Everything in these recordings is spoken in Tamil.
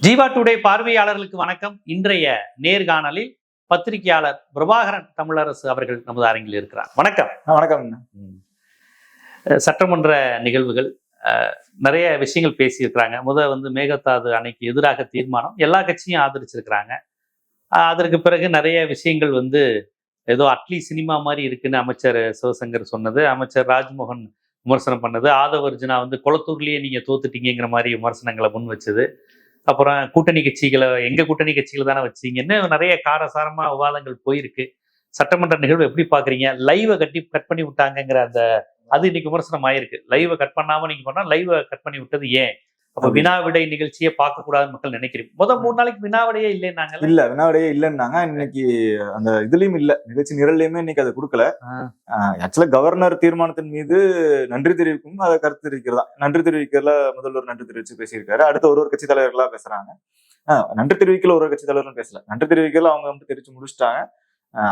ஜீவா டுடே பார்வையாளர்களுக்கு வணக்கம். இன்றைய நேர்காணலில் பத்திரிகையாளர் பிரபாகரன் தமிழரசு அவர்கள் நமது அரங்கில் இருக்கிறார். வணக்கம். வணக்கம். சட்டமன்ற நிகழ்வுகள் நிறைய விஷயங்கள் பேசியிருக்கிறாங்க. மேகதாது அணைக்கு எதிராக தீர்மானம் எல்லா கட்சியும் ஆதரிச்சிருக்கிறாங்க. அதற்கு பிறகு நிறைய விஷயங்கள் ஏதோ அட்லி சினிமா மாதிரி இருக்குன்னு அமைச்சர் சிவசங்கர் சொன்னது, அமைச்சர் ராஜ்மோகன் விமர்சனம் பண்ணது, ஆதவர்ஜுனா குளத்தூர்லயே நீங்க தோத்துட்டீங்கிற மாதிரி விமர்சனங்களை முன் வச்சது. அப்புறம் கூட்டணி கட்சிகளை எங்க கூட்டணி கட்சிகளை தானே வச்சீங்கன்னு நிறைய காரசாரமா விவாதங்கள் போயிருக்கு. சட்டமன்ற நிகழ்வு எப்படி பாக்குறீங்க? லைவை கட் பண்ணி விட்டாங்கிற அது இன்னைக்கு விமர்சனம் ஆயிருக்கு. லைவை கட் பண்ணாம நீங்க பண்ணா லைவை கட் பண்ணி விட்டது ஏன்? அப்ப வினா விடை நிகழ்ச்சியை பார்க்க கூடாதுன்னு மக்கள் நினைக்கிறீங்க. 3 நாளைக்கு வினா விடையே இல்லைன்னாங்க. இல்ல, வினா விடையே இல்லைன்னாங்க. இன்னைக்கு அந்த இதுலயும் இல்ல, நிகழ்ச்சி நிரல்லையுமே இன்னைக்கு அதை கொடுக்கல. ஆக்சுவலா கவர்னர் தீர்மானத்தின் மீது நன்றி தெரிவிக்கும், அதை கருத்து தெரிவிக்கிறதா. நன்றி தெரிவிக்கிறதுல முதல்வர் நன்றி தெரிவிச்சு பேசியிருக்காரு. அடுத்து ஒரு கட்சி தலைவர்களா பேசுறாங்க. நன்றி தெரிவிக்கல ஒரு கட்சி தலைவர்களும் பேசல. நன்றி தெரிவிக்கல அவங்க தெரிவிச்சு முடிச்சுட்டாங்க.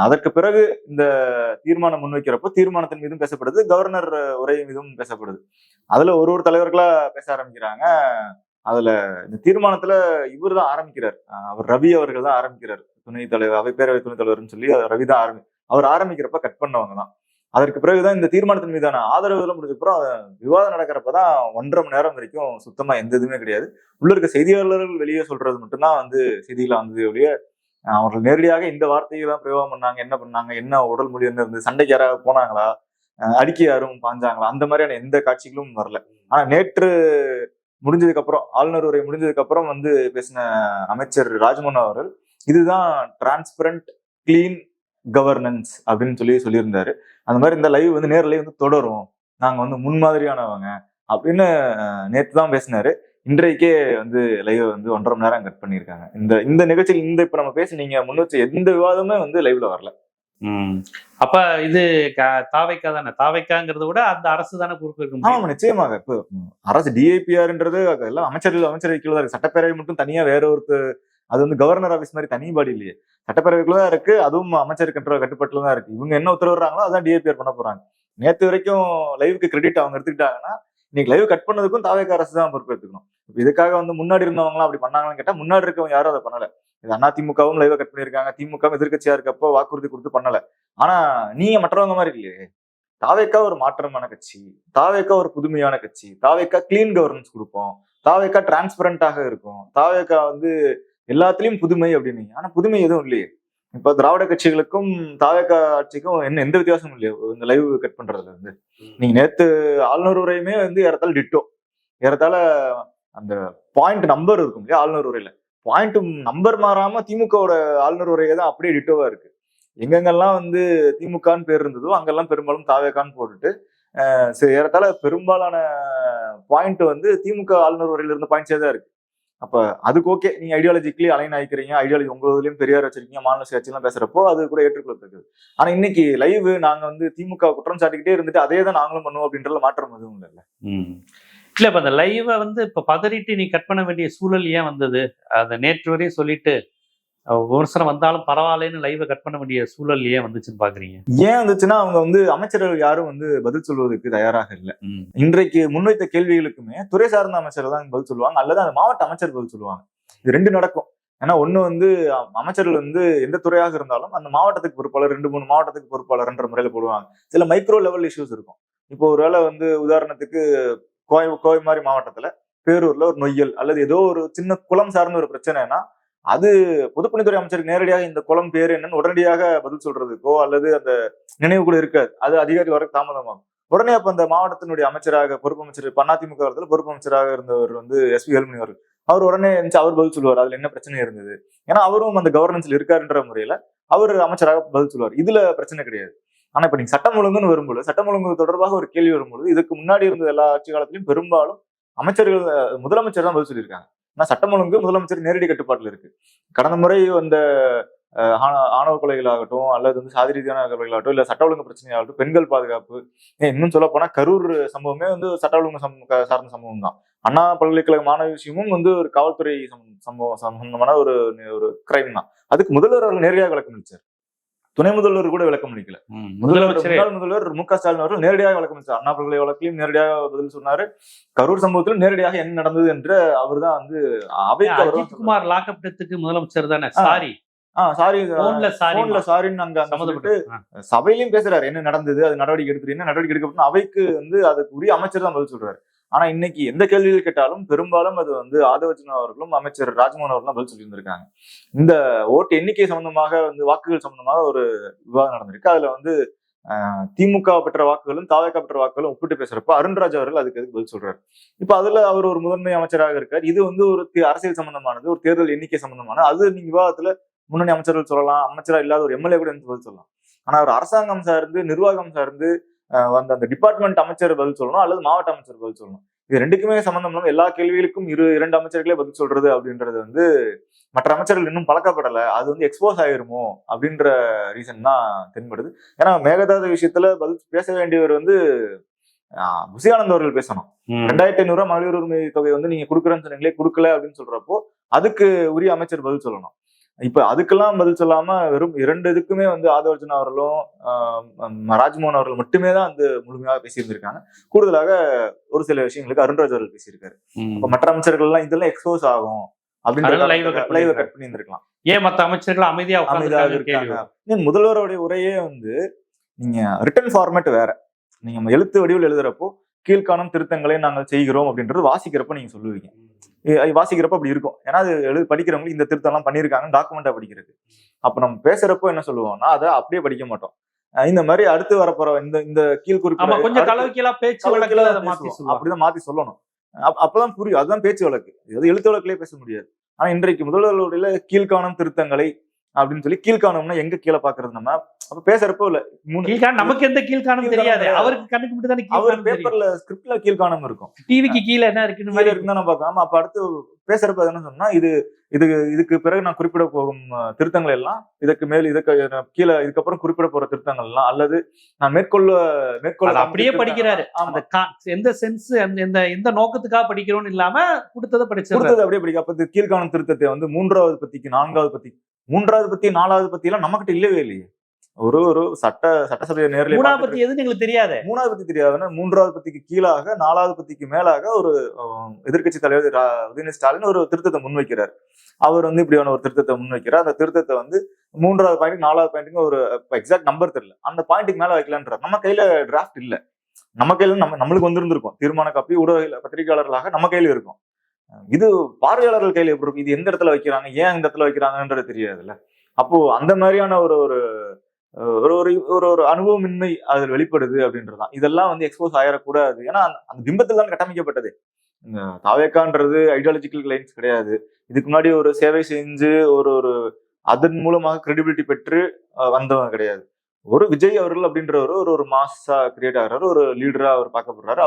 அதற்கு பிறகு இந்த தீர்மானம் முன்வைக்கிறப்போ தீர்மானத்தின் மீதும் பேசப்படுது, கவர்னர் உரை மீதும் பேசப்படுது. அதுல ஒரு தலைவர்களா பேச ஆரம்பிக்கிறாங்க. அதுல இந்த தீர்மானத்துல இவர் தான் ஆரம்பிக்கிறார். அவர் ரவி அவர்கள் தான் ஆரம்பிக்கிறார். துணைத் தலைவர், அவை பேரவை துணைத் தலைவர்னு சொல்லி ரவி தான் அவர் ஆரம்பிக்கிறப்ப கட் பண்ணவங்க தான். அதற்கு பிறகுதான் இந்த தீர்மானத்தின் மீதான ஆதரவு முடிஞ்சப்புறம் விவாதம் நடக்கிறப்பதான் 1.5 மணி நேரம் வரைக்கும் சுத்தமா எந்த இதுவுமே கிடையாது. உள்ள இருக்க செய்தியாளர்கள் வெளியே சொல்றது மட்டும்தான் செய்திகளை ஒழிய அவர்கள் நேரடியாக இந்த வார்த்தையெல்லாம் பிரயோகம் பண்ணாங்க, என்ன பண்ணாங்க, என்ன உடல் மொழி என்ன இருந்தது, சண்டைக்கு யாராவது போனாங்களா, அடிக்க யாரும் பாஞ்சாங்களா, அந்த மாதிரியான எந்த காட்சிகளும் வரல. ஆனா நேற்று முடிஞ்சதுக்கு அப்புறம், ஆளுநர் உரை முடிஞ்சதுக்கு அப்புறம் பேசின அமைச்சர் ராஜ்மோகன் அவர்கள் இதுதான் டிரான்ஸ்பரண்ட் கிளீன் கவர்னன்ஸ் அப்படின்னு சொல்லியிருந்தாரு. அந்த மாதிரி இந்த லைவ் நேரிலே தொடரும், நாங்க முன்மாதிரியானவங்க அப்படின்னு நேற்று தான் பேசினாரு. இன்றைக்கே லைவ் 1.5 மணி நேரம் கட் பண்ணிருக்காங்க. இந்த நிகழ்ச்சியில் இப்ப நம்ம பேசி நீங்க முன் வச்ச எந்த விவாதமே லைவ்ல வரல. அப்ப இது தாவைக்கா தானே? தாவைக்காங்கிறத விட அந்த அரசு தானே பொறுப்பு இருக்கும். ஆமா, நிச்சயமாக. இப்ப அரசு டிஐபிஆர்ன்றது எல்லாம் அமைச்சர்கள் கீழே தான் இருக்கு. சட்டப்பேரவை மட்டும் தனியா வேற அது கவர்னர் ஆபீஸ் மாதிரி தனி பாடி இல்லையே, சட்டப்பேரவைக்குள்ளதான் இருக்கு. அதுவும் அமைச்சர் கட்டுப்பாட்டுல தான் இருக்கு. இவங்க என்ன உத்தரவுறாங்களோ அதான் டிஐபிஆர் பண்ண போறாங்க. நேற்று வரைக்கும் லைவுக்கு கிரெடிட் அவங்க எடுத்துக்கிட்டாங்கன்னா இன்னைக்கு லைவ் கட் பண்ணதுக்கும் தாவேக்கா அரசு தான் பொறுப்பு எடுத்துக்கணும். இதுக்காக முன்னாடி இருந்தவங்களாம் அப்படி பண்ணாங்கன்னு கேட்டா முன்னாடி இருக்கவங்க யாரும் அதை பண்ணல. இது அதிமுகவும் லைவ் கட் பண்ணிருக்காங்க. திமுகவும் எதிர்கட்சியா இருக்கப்போ வாக்குறுதி கொடுத்து பண்ணல. ஆனா நீங்க மற்றவங்க மாதிரி இல்லையே. தாவேக்கா ஒரு மாற்றமான கட்சி, தாவேக்கா ஒரு புதுமையான கட்சி, தாவேக்கா கிளீன் கவர்னன்ஸ் கொடுப்போம், தாவேக்கா டிரான்ஸ்பரண்டாக இருக்கும், தாவேக்கா எல்லாத்துலயும் புதுமை அப்படின்னு. ஆனா புதுமை எதுவும் இல்லையே. இப்ப திராவிட கட்சிகளுக்கும் தாவேக்கா ஆட்சிக்கும் எந்த வித்தியாசமும் இல்லையா இந்த லைவ் கட் பண்றதுல நீங்க நேத்து ஆளுநர் உரையுமே ஏறத்தாழ டிட்டோ. ஏறத்தாழ அந்த பாயிண்ட் நம்பர் இருக்கும் இல்லையா ஆளுநர் உரையில, பாயிண்ட் நம்பர் மாறாம திமுகவோட ஆளுநர் உரையை தான் அப்படியே டிட்டோவா இருக்கு. எங்கெங்கெல்லாம் திமுகன்னு பேர் இருந்ததோ அங்கெல்லாம் பெரும்பாலும் தாவேக்கான்னு போட்டுட்டு ஏறத்தாழ பெரும்பாலான பாயிண்ட் திமுக ஆளுநர் உரையில இருந்த பாயிண்ட்ஸே தான் இருக்கு. அப்ப அதுக்கு ஓகே, நீங்க ஐடியாலஜிக்கலி அலைன் ஆயிக்கிறீங்க, ஐடியாலஜி உங்களும் பெரியார் வச்சிருக்கீங்க, மாநில சுயாட்சி எல்லாம் பேசுறப்போ அது கூட ஏற்றுக்கொள்ளத்தக்கது. ஆனா இன்னைக்கு லைவ் நாங்க திமுக குற்றம் சாட்டிக்கிட்டே இருந்துட்டு அதே தான் நாங்களும் பண்ணுவோம் அப்படின்றத மாற்றம் எதுவும் இல்ல. இல்ல, இப்ப அந்த லைவை இப்ப பதறிட்டு நீ கட் பண்ண வேண்டிய சூழல் ஏன் வந்தது? அதை நேற்று வரையும் சொல்லிட்டு விமர்சனம் வந்தாலும் பரவாயில்லன்னு லைவை கட் பண்ண வேண்டிய சூழல் ஏன் வந்துச்சுன்னு பாக்குறீங்க? ஏன் வந்துச்சுன்னா அவங்க அமைச்சர்கள் யாரும் பதில் சொல்வதற்கு தயாராக இல்லை. இன்றைக்கு முன்வைத்த கேள்விகளுக்குமே துறை சார்ந்த அமைச்சர்கள் தான் பதில் சொல்லுவாங்க, அல்லது அந்த மாவட்ட அமைச்சர் பதில் சொல்லுவாங்க. இது 2 நடக்கும். ஏன்னா ஒண்ணு அமைச்சர்கள் எந்த துறையாக இருந்தாலும் அந்த மாவட்டத்துக்கு பொறுப்பாளர், 2-3 மாவட்டத்துக்கு பொறுப்பாளர்ன்ற முறையில போடுவாங்க. சில மைக்ரோ லெவல் இஷ்யூஸ் இருக்கும். இப்போ ஒருவேளை உதாரணத்துக்கு கோவை மாதிரி மாவட்டத்துல பேரூர்ல ஒரு நொய்யல் அல்லது ஏதோ ஒரு சின்ன குளம் சார்ந்த ஒரு பிரச்சனைனா அது பொதுப்பணித்துறை அமைச்சருக்கு நேரடியாக இந்த குளம் பேர் என்னன்னு உடனடியாக பதில் சொல்றதுக்கோ அல்லது அந்த நினைவு கூட இருக்காது. அது அதிகாரி வர தாமதமாகும். உடனே அப்ப அந்த மாவட்டத்தினுடைய அமைச்சராக பொறுப்பு அமைச்சர் அதிமுக காலத்துல பொறுப்பு அமைச்சராக இருந்தவர் எஸ்பி வேலுமணி அவர்கள், அவர் உடனே அவர் பதில் சொல்லுவார் அதுல என்ன பிரச்சனை இருந்தது. ஏன்னா அவரும் அந்த கவர்னன்ஸ்ல இருக்காருன்ற முறையில அவர் அமைச்சராக பதில் சொல்லுவார். இதுல பிரச்சனை கிடையாது. ஆனா இப்ப நீங்க சட்டம் ஒழுங்குன்னு வரும்போது, சட்டம் ஒழுங்கு தொடர்பாக ஒரு கேள்வி வரும்போது இதுக்கு முன்னாடி இருந்த எல்லா ஆட்சி காலத்திலும் பெரும்பாலும் அமைச்சர்கள், முதலமைச்சர் தான் பதில் சொல்லியிருக்காங்க. ஆனா சட்டம் ஒழுங்கு முதலமைச்சர் நேரடி கட்டுப்பாட்டுல இருக்கு. கடந்த முறை ஆணவ கொலைகளாகட்டும் அல்லது சாதி ரீதியான கொலைகளாகட்டும் இல்ல சட்ட ஒழுங்கு பிரச்சனையாகட்டும், பெண்கள் பாதுகாப்பு, இன்னும் சொல்ல போனா கரூர் சம்பவமே சட்ட ஒழுங்கு சார்ந்த சம்பவம் தான். அண்ணா பல்கலைக்கழக மாணவி விஷயமும் ஒரு காவல்துறை சம்பந்தமான ஒரு கிரைம் தான். அதுக்கு முதல்வர் அவர்கள் நேரடியாக விளக்கம் அளிச்சார். துணை முதல்வர் கூட விளக்கம் அளிக்கல. முதலமைச்சர் முன்னாள் முதல்வர் மு.க. ஸ்டாலின் அவர்கள் நேரடியாக விளக்கம் அளித்தார். அண்ணா பல்கலை வழக்கிலும் நேரடியாக பதில் சொன்னாரு. கரூர் சம்பவத்திலும் நேரடியாக என்ன நடந்தது என்று அவர் தான் வந்து அவைக்கு அஜித் குமார் லாக்அப் டெத்துக்கு முதலமைச்சர் தானே சாரி சாரின்னு அங்க சொல்லிட்டு சபையிலயும் பேசுறாரு, என்ன நடந்தது, அது நடவடிக்கை எடுத்துட்டு என்ன நடவடிக்கை எடுக்கப்படும் அவைக்கு வந்து அதுக்கு உரிய அமைச்சர் தான் பதில் சொல்றாரு. ஆனா இன்னைக்கு எந்த கேள்விகள் கேட்டாலும் பெரும்பாலும் அது வந்து ஆதவர்ஜுனா அவர்களும் அமைச்சர் ராஜ்மோகன் அவர்களும் பதில் சொல்லியிருந்திருக்காங்க. இந்த ஓட்டு எண்ணிக்கை சம்பந்தமாக வந்து வாக்குகள் சம்பந்தமாக ஒரு விவாதம் நடந்திருக்கு. அதுல வந்து திமுக பெற்ற வாக்குகளும் தாவேக பெற்ற வாக்குகளும் ஒப்பிட்டு பேசுறப்ப அருண்ராஜ் அவர்கள் அதுக்கு பதில் சொல்றாரு. இப்ப அதுல அவர் ஒரு முதன்மை அமைச்சராக இருக்கார். இது வந்து ஒரு அரசியல் சம்பந்தமானது, ஒரு தேர்தல் எண்ணிக்கை சம்பந்தமானது. அது நீங்க விவாதத்துல முன்னணி அமைச்சர்கள் சொல்லலாம், அமைச்சரா இல்லாத ஒரு எம்எல்ஏ கூட பதில் சொல்லலாம். ஆனா ஒரு அரசாங்கம் சார்ந்து நிர்வாகம் சார்ந்து வந்த அந்த டிபார்ட்மெண்ட் அமைச்சர் பதில் சொல்லணும் அல்லது மாவட்ட அமைச்சர் பதில் சொல்லணும். இது ரெண்டுக்குமே சம்பந்தம் இல்லாம எல்லா கேள்விகளுக்கும் இரண்டு அமைச்சர்களே பதில் சொல்றது அப்படின்றது வந்து மற்ற அமைச்சர்கள் இன்னும் பழக்கப்படலை. அது வந்து எக்ஸ்போஸ் ஆயிருமோ அப்படின்ற ரீசன் தான் தென்படுது. ஏன்னா மேகதாது விஷயத்துல பதில் பேச வேண்டியவர் வந்து புசியானந்த் அவர்கள் பேசணும். 2500 ரூபாய் மகளிர் உரிமை தொகை வந்து நீங்க கொடுக்குறேன்னு சொன்னீங்களே, கொடுக்கல அப்படின்னு சொல்றப்போ அதுக்கு உரிய அமைச்சர் பதில் சொல்லணும். இப்ப அதுக்கெல்லாம் பதில் சொல்லாம வெறும் 2 இதுக்குமே வந்து ஆதவர்ஜுனா அவர்களும் ராஜ்மோகன் அவர்கள் மட்டுமே தான் வந்து முழுமையாக பேசியிருந்திருக்காங்க. கூடுதலாக ஒரு சில விஷயங்களுக்கு அருண்ராஜ் அவர்கள் பேசியிருக்காரு. அப்ப மற்ற அமைச்சர்கள் எல்லாம் இதெல்லாம் எக்ஸ்போஸ் ஆகும் அப்படின்னு லைவ் கட் பண்ணி இருந்திருக்கலாம். ஏன் மற்ற அமைச்சர்கள் அமைதியாக இருக்காங்க? முதல்வருடைய உரையே வந்து நீங்க ரிட்டன் ஃபார்மேட் வேற, நீங்க எழுத்து வடிவில் எழுதுறப்போ கீழ்காணும் திருத்தங்களை நாங்கள் செய்கிறோம் அப்படின்றது வாசிக்கிறப்ப நீங்க சொல்லுவீங்க. வாசிக்கிறப்ப அப்படி இருக்கும். ஏன்னா அது படிக்கிறவங்களுக்கு இந்த திருத்தம் எல்லாம் பண்ணியிருக்காங்க டாக்குமெண்டா படிக்கிறது. அப்ப நம்ம பேசுறப்போ என்ன சொல்லுவோம்னா அதை அப்படியே படிக்க மாட்டோம். இந்த மாதிரி அடுத்து வரப்போற இந்த கீழ் குறிப்பிட்ட அப்படிதான் மாத்தி சொல்லணும். அப்பதான் புரியும். அதுதான் பேச்சு வழக்கு. அது எழுத்து வழக்குலயே பேச முடியாது. ஆனா இன்றைக்கு முதல்வர்களுடைய கீழ்காணும் திருத்தங்களை அப்படின்னு சொல்லி கீழ்காணும்னா எங்க கீழே பாக்குறது நம்ம அப்ப பேசுறப்போ இல்ல நமக்கு எந்த கீழ்காணும் தெரியாது. அவருக்கு கண்ணுக்கு மட்டும் தானே அவர் பேப்பர்ல ஸ்கிரிப்ட்ல கீழ்காணும் இருக்கும். டிவிக்கு கீழே என்ன இருக்குன்னு மாதிரி இருக்குன்னு நம்ம பார்க்கலாம். அப்ப அடுத்து பேசுறப்ப என்ன சொன்னா இதுக்கு பிறகு நான் குறிப்பிட போகும் திருத்தங்கள் எல்லாம் இதுக்கு மேல் இதுக்கு கீழே இதுக்கப்புறம் குறிப்பிட போற திருத்தங்கள் எல்லாம் அல்லது நான் மேற்கொள்ள அப்படியே படிக்கிறாரு. எந்த சென்ஸ் எந்த நோக்கத்துக்காக படிக்கிறோம்னு இல்லாம கொடுத்ததை அப்படியே படிக்க. அப்ப கீழ்காணும் திருத்தத்தை வந்து 3வது பத்திக்கு 4வது பத்தி 3வது பத்தி 4வது பத்தி எல்லாம் நம்மகிட்ட இல்லவே இல்லையே. ஒரு சட்டசபையை நேரில் 3வது பத்தி எதுன்னு எங்களுக்கு தெரியாது. 3வது பத்தி தெரியாதுன்னா 3வது பத்திக்கு கீழாக 4வது பத்திக்கு மேலாக ஒரு எதிர்கட்சி தலைவர் உதயநிதி ஸ்டாலின் ஒரு திருத்தத்தை முன்வைக்கிறார். அவர் வந்து இப்படியான ஒரு திருத்தத்தை முன்வைக்கிறார். அந்த திருத்தத்தை வந்து 3வது பாயிண்ட் 4வது பாயிண்ட்டுக்கு ஒரு எக்ஸாக்ட் நம்பர் தெரியல, அந்த பாயிண்ட்டுக்கு மேல வைக்கலான்றார். நம்ம கையில டிராஃப்ட் இல்ல, நம்ம கையில நம்மளுக்கு வந்திருந்திருக்கும் தீர்மான காப்பி ஊடக பத்திரிகையாளர்களாக நம்ம கையில இருக்கும். இது பார்வையாளர்கள் கையில எப்படி இருக்கும், இது எந்த இடத்துல வைக்கிறாங்க, ஏன் இந்த இடத்துல வைக்கிறாங்கன்றது தெரியாதுல்ல. அப்போ அந்த மாதிரியான ஒரு ஒரு அனுபவமின்மை அதில் வெளிப்படுது அப்படின்றதுதான். இதெல்லாம் வந்து எக்ஸ்போஸ் ஆயிடக்கூடாது. ஏன்னா அந்த பிம்பத்தில் தான் கட்டமைக்கப்பட்டது. தாவேக்கான்றது ஐடியாலஜிக்கல் கிளைன்ஸ் கிடையாது. இதுக்கு முன்னாடி ஒரு சேவை செஞ்சு ஒரு அதன் மூலமாக கிரெடிபிலிட்டி பெற்று வந்தவங்க கிடையாது. ஒரு விஜய் அவர்கள் அப்படின்றவர் ஒரு மாஸா கிரியேட் ஆகிறாரு, ஒரு லீடரா அவர் பார்க்கப்படுறாரு.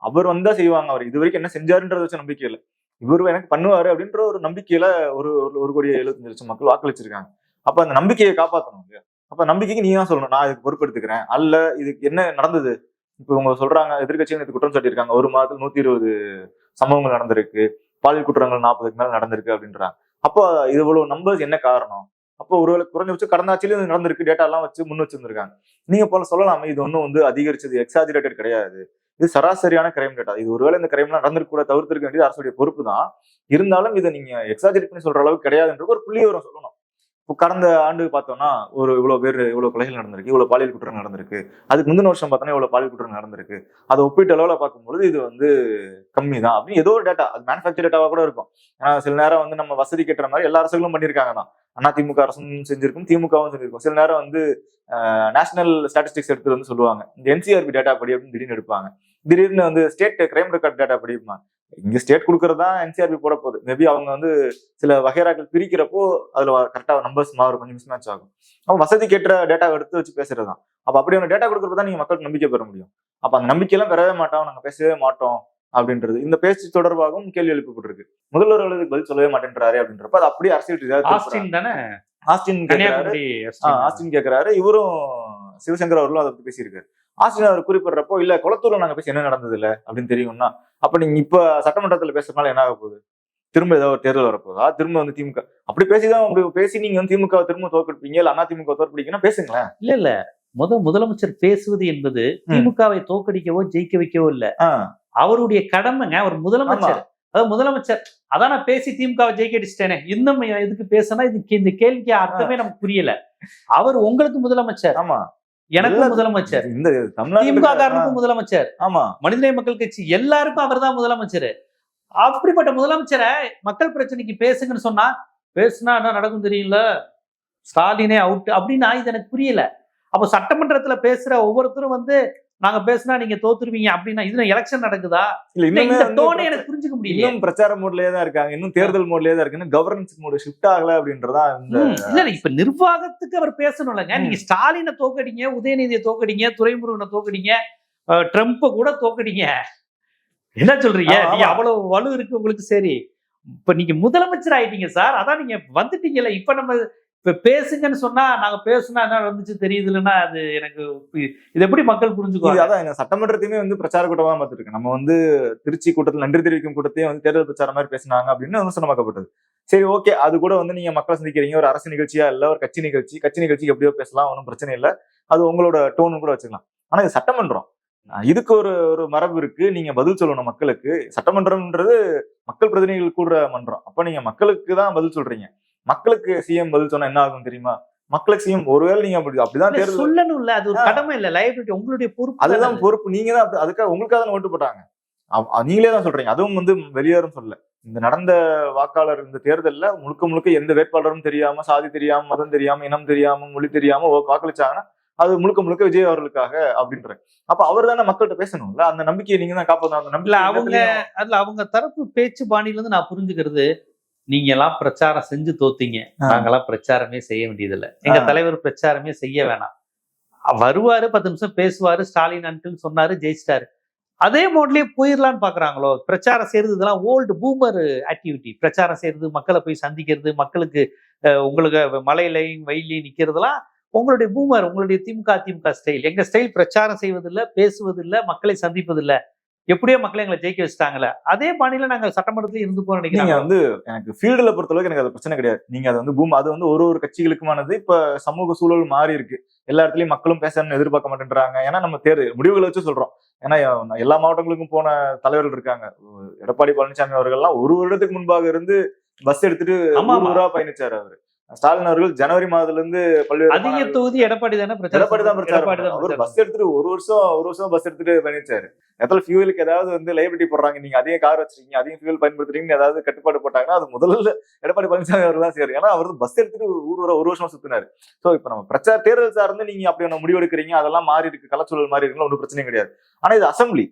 அவர் வந்தா செய்வாங்க. அவர் இது வரைக்கும் என்ன செஞ்சாருன்றத வச்ச நம்பிக்கை இல்லை, இவரு எனக்கு பண்ணுவாரு அப்படின்ற ஒரு நம்பிக்கையில 1,75,00,000 மக்கள் வாக்களிச்சிருக்காங்க. அப்ப அந்த நம்பிக்கையை காப்பாற்றணும் இல்லையா? அப்ப நம்பிக்கைக்கு நீங்க தான் சொல்லணும், நான் இதுக்கு பொறுப்பெடுத்துக்கிறேன் அல்ல இதுக்கு என்ன நடந்தது. இப்ப உங்க சொல்றாங்க எதிர்கட்சிகள் இது குற்றம் சாட்டியிருக்காங்க, 1 மாதத்தில் 120 சம்பவங்கள் நடந்திருக்கு, பாலியல் குற்றங்கள் 40க்கு மேல நடந்திருக்கு அப்படின்றாங்க. அப்போ இது இவ்வளவு நம்பர்ஸ் என்ன காரணம்? அப்போ ஒருவேளை குறைஞ்சபட்சம் கடந்த ஆட்சியிலும் நடந்திருக்கு, டேட்டா எல்லாம் வச்சு முன் வச்சிருந்திருக்காங்க. நீங்க போல சொல்லலாமே இது ஒன்றும் வந்து அதிகரிச்சது எக்ஸாஜிரேட்டட் கிடையாது, இது சராசரியான கிரைம் டேட்டா. இது ஒருவேளை இந்த கிரைம்லாம் நடந்திருக்க கூட தவிர்த்திருக்க வேண்டியது அரசுடைய பொறுப்பு தான். இருந்தாலும் இதை நீங்க எக்ஸாஜிரேட் பண்ணி சொல்ற அளவுக்கு கிடையாதுன்ற ஒரு புள்ளி வரும் சொல்லணும். இப்போ கடந்த ஆண்டு பார்த்தோம்னா இவ்வளவு கொலைகள் நடந்திருக்கு, இவ்வளவு பாலியல் குற்றங்கள் நடந்திருக்கு. அதுக்கு முந்தின வருஷம் பார்த்தோன்னா இவ்வளவு பாலியல் குற்றங்கள் நடந்திருக்கு. அதை ஒப்பீட்டு அளவுல பார்க்கும்போது இது வந்து கம்மி தான் அப்படின்னு ஏதோ ஒரு டேட்டா, அது மேனுஃபேக்சர் டேட்டாவா கூட இருக்கும். ஏன்னா சில நேரம் வந்து நம்ம வசதி கட்டுற மாதிரி எல்லா அரசுகளும் பண்ணியிருக்காங்க தான். அதிமுக அரசும் செஞ்சிருக்கும், திமுகவும் செஞ்சிருக்கும். சில நேரம் வந்து நேஷனல் ஸ்டாட்டிஸ்டிக்ஸ் எடுத்து வந்து சொல்லுவாங்க இந்த என்சிஆர்பி டேட்டா படி அப்படின்னு திடீர்னு எடுப்பாங்க. திடீர்னு வந்து ஸ்டேட் கிரைம் ரெக்கார்ட் டேட்டா படிப்பாங்க. இங்க ஸ்டேட் கொடுக்கறதா என்சிஆர்பி போட போகுது. மேபி அவங்க வந்து சில வகைராக்கள் பிரிக்கிறப்போ அதுல கரெக்டா நம்பர்ஸ் மாறும், கொஞ்சம் மிஸ்மேட்ச் ஆகும். அப்ப வசதி கேட்ட டேட்டாவை எடுத்து வச்சு பேசுறதுதான். அப்ப அப்படியான டேட்டா கொடுக்கறப்பதான் நீங்க மக்களுக்கு நம்பிக்கை பெற முடியும். அப்ப அந்த நம்பிக்கையெல்லாம் பெறவே மாட்டோம், நாங்க பேசவே மாட்டோம் அப்படின்றது இந்த பேச்சு தொடர்பாகவும் கேள்வி எழுப்பப்பட்டிருக்கு. முதல்வர்களுக்கு பதில் சொல்லவே மாட்டேன்றாரு அப்படின்றப்ப அது அப்படியே அரசியல் ஆஸ்டின் கேட்கிறாரு. இவரும் சிவசங்கர் அவர்களும் அதை பத்தி பேசியிருக்காரு. ஆஸ்டின் அவர் குறிப்பிடுறப்போ இல்ல குளத்தூர்ல நாங்க பேசி என்ன நடந்தது இல்ல அப்படின்னு தெரியும்னா, அப்ப நீங்க இப்ப சட்டமன்றத்துல பேசுறதுனால என்ன ஆக போகுது? திரும்ப ஏதாவது ஒரு தேர்தல் வரப்போதா, திரும்ப வந்து திமுக அப்படி பேசிதான் அப்படி பேசி நீங்க வந்து திமுக திரும்ப தோற்கடிப்பீங்க, இல்ல அண்ணா திமுக தோற்கடிக்கணும் பேசுங்களேன். இல்ல முதலமைச்சர் பேசுவது என்பது திமுகவை தோற்கடிக்கவோ ஜெயிக்க வைக்கவோ இல்ல, அவருடைய கடமைங்க. அவர் முதலமைச்சர், அதாவது முதலமைச்சர் அதான் நான் பேசி திமுகவை ஜெயிக்க அடிச்சிட்டேனே, இன்னும் எதுக்கு பேசினா இந்த கேள்விக்கு அர்த்தமே நமக்கு புரியல. அவர் உங்களுக்கு முதலமைச்சர், ஆமா, எனக்கும் முதலமைச்சர், இந்த திமுக காரனுக்கும் முதலமைச்சர், ஆமா, மனிதநேய மக்கள் கட்சி எல்லாருக்கும் அவர் தான் முதலமைச்சர். அப்படிப்பட்ட முதலமைச்சரை மக்கள் பிரச்சனைக்கு பேசுங்கன்னு சொன்னா, பேசுனா என்ன நடக்கும் தெரியல, ஸ்டாலினே அவுட் அப்படின்னா இது எனக்கு புரியல. அப்போ சட்டமன்றத்துல பேசுற ஒவ்வொருத்தரும் வந்து நாங்க பேசினா நீங்க தோத்துருவீங்க அப்படின்னா இது எலெக்ஷன் நடக்குதா? இல்ல இந்த டோனே எனக்கு புரிஞ்சுக்க முடியல. இன்னும் பிரச்சார மோட்லயே தான் இருக்காங்க, இன்னும் தேர்தல் மோட்லயே தான் இருக்கு, கவர்னன்ஸ் மோட் ஷிஃப்ட் ஆகல அப்படின்றதா இல்ல. இப்ப நிர்வாகத்துக்கு அவர் பேசணும்லங்க. நீங்க ஸ்டாலினை தோக்கடிங்க, உதயநிதியை தோக்கடிங்க, துரைமுருகனை தோக்கடிங்க, ட்ரம்ப்ப கூட தோக்கடிங்க, என்ன சொல்றீங்க? நீங்க அவ்வளவு வலு இருக்கு உங்களுக்கு. சரி, இப்ப நீங்க முதலமைச்சர் ஆயிட்டீங்க சார், அதான் நீங்க வந்துட்டீங்கல்ல. இப்ப நம்ம இப்ப பேசுங்கன்னு சொன்னா நாங்க பேசுனா என்ன நடந்துச்சு தெரியுது இல்லைன்னா அது எனக்கு இது எப்படி மக்கள் புரிஞ்சுக்குவாங்க? அதான் எங்க சட்டமன்றத்தையுமே வந்து பிரச்சார கூட்டமா பார்த்துருக்கேன். நம்ம வந்து திருச்சி கூட்டத்தில் நன்றி தெரிவிக்கும் கூட்டத்தையும் வந்து தேர்தல் பிரச்சாரம் மாதிரி பேசினாங்க அப்படின்னு விமர்சனமாக்கப்பட்டது. சரி, ஓகே, அது கூட வந்து நீங்க மக்களை சந்திக்கிறீங்க, ஒரு அரசு நிகழ்ச்சியா இல்ல ஒரு கட்சி நிகழ்ச்சிக்கு எப்படியோ பேசலாம், ஒன்றும் பிரச்சனை இல்லை, அது உங்களோட டோன் கூட வச்சுக்கலாம். ஆனா இது சட்டமன்றம், இதுக்கு ஒரு ஒரு மரபு இருக்கு, நீங்க பதில் சொல்லணும் மக்களுக்கு. சட்டமன்றம்ன்றது மக்கள் பிரதிநிதிகள் கூடுற மன்றம், அப்ப நீங்க மக்களுக்கு தான் பதில் சொல்றீங்க. மக்களுக்கு சிஎம் பதில் சொன்னா என்ன ஆகும் தெரியுமா? மக்களுக்கு சிஎம் ஒருவேளை நீங்க அப்படிதான் தேர்தல் சொல்லணும்ல, அது ஒரு கடமை இல்ல, லைபிலிட்டி, உங்களுடைய பொறுப்பு. அதுதான் பொறுப்பு, நீங்க தான் அதுக்காக உங்களுக்காக தான் ஓட்டு போட்டாங்க, நீங்களே தான் சொல்றீங்க. அதுவும் வந்து வெளியேறும் சொல்ல, இந்த நடந்த வாக்காளர் இந்த தேர்தல்ல முழுக்க எந்த வேட்பாளரும் தெரியாம, சாதி தெரியாம, மதம் தெரியாம, இனம் தெரியாம, மொழி தெரியாம வாக்களிச்சாங்கன்னா அது முழுக்க விஜய் அவர்களுக்காக அப்படின்ற. அப்ப அவர் தானே மக்கள்கிட்ட பேசணும்ல, அந்த நம்பிக்கையை நீங்க தான் காப்பாற்றணும். அந்த நம்பிக்கை அவங்க தரப்பு பேச்சு பாணியில இருந்து நான் புரிஞ்சுக்கிறது, நீங்க எல்லாம் பிரச்சாரம் செஞ்சு தோத்தீங்க, நாங்கெல்லாம் பிரச்சாரமே செய்ய வேண்டியதில்லை, எங்க தலைவர் பிரச்சாரமே செய்ய வேணாம், வருவாரு 10 நிமிஷம் பேசுவாரு, ஸ்டாலின் அன்ட்டுன்னு சொன்னாரு, ஜெயிச்சிட்டாரு, அதே மோட்லயே போயிடலான்னு பாக்குறாங்களோ? பிரச்சாரம் செய்யறது இதெல்லாம் ஓல்டு பூமர் ஆக்டிவிட்டி. பிரச்சாரம் செய்யறது, மக்களை போய் சந்திக்கிறது, மக்களுக்கு உங்களுக்கு மலையிலையும் வெயிலையும் நிக்கிறதுலாம் உங்களுடைய பூமர், உங்களுடைய திமுக ஸ்டைல். எங்க ஸ்டைல் பிரச்சாரம் செய்வதில்லை, பேசுவதில்லை, மக்களை சந்திப்பதில்லை. எப்படியோ மக்களை எங்களை ஜெயிக்க வச்சுட்டாங்கல்ல, அதே பாணியில நாங்க சட்டமன்றத்துல இருந்து போறோம் நினைக்கிறீங்க. நீங்க வந்து எனக்கு ஃபீல்டுல பொறுத்தளவுக்கு எனக்கு அது பிரச்சனை கிடையாது. நீங்க அது வந்து அது வந்து ஒரு கட்சிகளுக்குமானது. இப்ப சமூக சூழல் மாறி இருக்கு, எல்லா இடத்துலயும் மக்களும் பேசணும்னு எதிர்பார்க்க மாட்டேன்றாங்க. ஏன்னா நம்ம தேர்தல் முடிவுகளை வச்சு சொல்றோம். ஏன்னா எல்லா மாவட்டங்களுக்கும் போன தலைவர்கள் இருக்காங்க. எடப்பாடி பழனிசாமி அவர்கள்லாம் ஒரு வருடத்துக்கு முன்பாக இருந்து பஸ் எடுத்துட்டு ஊரா பயணிச்சாரு அவரு. ஸ்டாலின் அவர்கள் ஜனவரி மாதத்துல இருந்து பல்வேறு அதிக தொகுதி எடப்பாடி தான் பிரச்சாரம். அவர் பஸ் எடுத்துட்டு ஒரு வருஷம் பஸ் எடுத்துட்டு பயணிச்சாரு. இடத்துல ஃபியூலுக்கு ஏதாவது வந்து லைபிலிட்டி போடுறாங்க, நீங்க அதிகம் கார் வச்சிருக்கீங்க, அதிகம் ஃபியூல் பயன்படுத்துறீங்கன்னு ஏதாவது கட்டுப்பாடு போட்டாங்கன்னா அது முதல்ல எடப்பாடி பழனிசாமி அவர்கள் தான் சேரும். ஏன்னா அவர் பஸ் எடுத்துட்டு ஒரு வருஷம் சுத்தினாரு. சோ இப்ப நம்ம தேர்தல் சார்ந்து நீங்க அப்படி முடிவு எடுக்கிறீங்க, அதெல்லாம் மாறி இருக்கு, கலச்சூழல் மாறி இருக்குன்னு ஒன்றும் பிரச்சனையும் கிடையாது. ஆனா இது அசம்பிளி,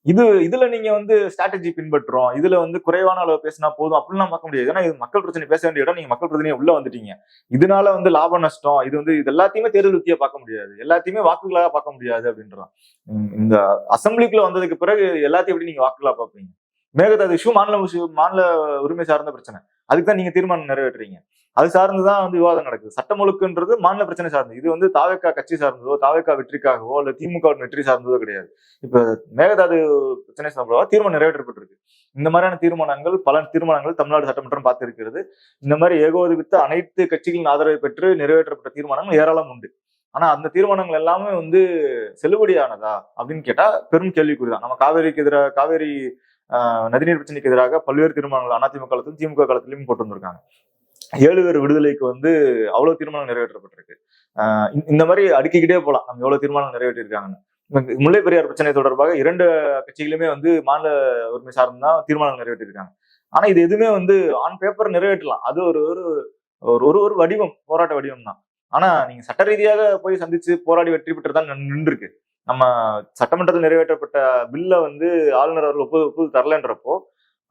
இதுல நீங்க வந்து ஸ்ட்ராட்டஜி பின்பற்றுறோம், இதுல வந்து குறைவான அளவு பேசினா போதும் அப்படிலாம் பார்க்க முடியாது. ஏன்னா இது மக்கள் பிரச்சனை பேச வேண்டிய இடம், நீங்க மக்கள் பிரச்சனையை உள்ள வந்துட்டீங்க. இதனால வந்து லாப நஷ்டம் இது எல்லாத்தையுமே தேர்தல் உத்தியா பார்க்க முடியாது, எல்லாத்தையுமே வாக்குகளாக பார்க்க முடியாது அப்படின்றான். இந்த அசம்பிளிக்குள்ள வந்ததுக்கு பிறகு எல்லாத்தையும் எப்படி நீங்க வாக்குகளா பார்ப்பீங்க? மேகதாது இஷ்யூ மாநில உரிமை சார்ந்த பிரச்சனை, அதுக்கு தான் நீங்க தீர்மானம் நிறைவேற்றுறீங்க, அது சார்ந்துதான் வந்து விவாதம் நடக்குது. சட்டம் ஒழுக்குன்றது மாநில பிரச்சனை சார்ந்து, இது வந்து தாவேகா கட்சி சார்ந்ததோ, தாவேகா வெற்றிக்காகவோ இல்ல திமுக வெற்றி சார்ந்ததோ கிடையாது. இப்ப மேகதாது பிரச்சனை சார்ந்தவா தீர்மானம் நிறைவேற்றப்பட்டிருக்கு. இந்த மாதிரியான தீர்மானங்கள், பல தீர்மானங்கள் தமிழ்நாடு சட்டமன்றம் பார்த்திருக்கிறது. இந்த மாதிரி ஏகோபித்த அனைத்து கட்சிகளின் ஆதரவை பெற்று நிறைவேற்றப்பட்ட தீர்மானங்கள் ஏராளம் உண்டு. ஆனா அந்த தீர்மானங்கள் எல்லாமே வந்து செல்லுபடியானதா அப்படின்னு கேட்டா பெரும் கேள்விக்குறிதான். நம்ம காவேரி நதிநீர் பிரச்சனைக்கு எதிராக பல்வேறு தீர்மானங்கள் அதிமுக காலத்திலும் திமுக காலத்திலும் போட்டு வந்திருக்காங்க. 7 பேர் விடுதலைக்கு வந்து அவ்வளவு தீர்மானம் நிறைவேற்றப்பட்டிருக்கு. இந்த மாதிரி அடுக்கிக்கிட்டே போலாம், நம்ம எவ்வளவு தீர்மானம் நிறைவேற்றிருக்காங்கன்னு. முல்லை பெரியார் பிரச்சனை தொடர்பாக 2 கட்சிகளுமே வந்து மாநில உரிமை சார்ந்துதான் தீர்மானம் நிறைவேற்றிருக்காங்க. ஆனா இது எதுவுமே வந்து ஆன் பேப்பர் நிறைவேற்றலாம், அது ஒரு வடிவம், போராட்ட வடிவம் தான். ஆனா நீங்க சட்ட ரீதியாக போய் சந்திச்சு போராடி வெற்றி பெற்றுதான் நின்று இருக்கு. நம்ம சட்டமன்றத்தில் நிறைவேற்றப்பட்ட பில்ல வந்து ஆளுநர் அவர்கள் ஒப்புதல் தரலன்றப்போ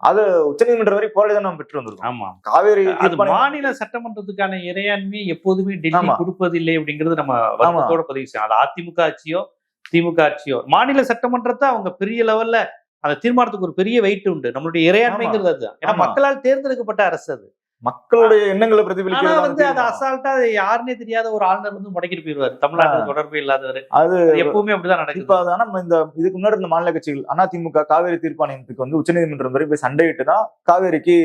அது உச்சநீதிமன்றம் வரை போராடி தான் நம்ம பெற்று வந்திருக்கோம். ஆமா, காவேரி மாநில சட்டமன்றத்துக்கான இறையாண்மை எப்போதுமே டெல்லி கொடுப்பதில்லை அப்படிங்கிறது நம்ம வருத்தத்தோட பதிவு செய்யணும். அது அதிமுக ஆட்சியோ திமுக ஆட்சியோ, மாநில சட்டமன்றத்தை அவங்க பெரிய லெவல்ல அந்த தீர்மானத்துக்கு ஒரு பெரிய வெயிட் உண்டு. நம்மளுடைய இறையாண்மைங்கிறது அதுதான். ஏன்னா மக்களால் தேர்ந்தெடுக்கப்பட்ட அரசு அது. மக்களுடைய எண்ணங்களை ஆனா பிரதிபலிக்கிறது வந்து அது அசால்ட்டா யாருன்னே தெரியாத ஒரு ஆளுநர் வந்து முடக்கிட்டு போயிருவாரு. தமிழ்நாட்டுக்கு தொடர்பு இல்லாதவர். அது எப்பவுமே அப்படிதான் நடக்குது. இப்ப ஆனா நம்ம இந்த இதுக்கு முன்னாடி இந்த மாநில கட்சிகள் அதிமுக காவேரி தீர்ப்பாணையத்துக்கு வந்து உச்சநீதிமன்றம் வரை போய் சண்டையிட்டு தான் காவேரிக்கு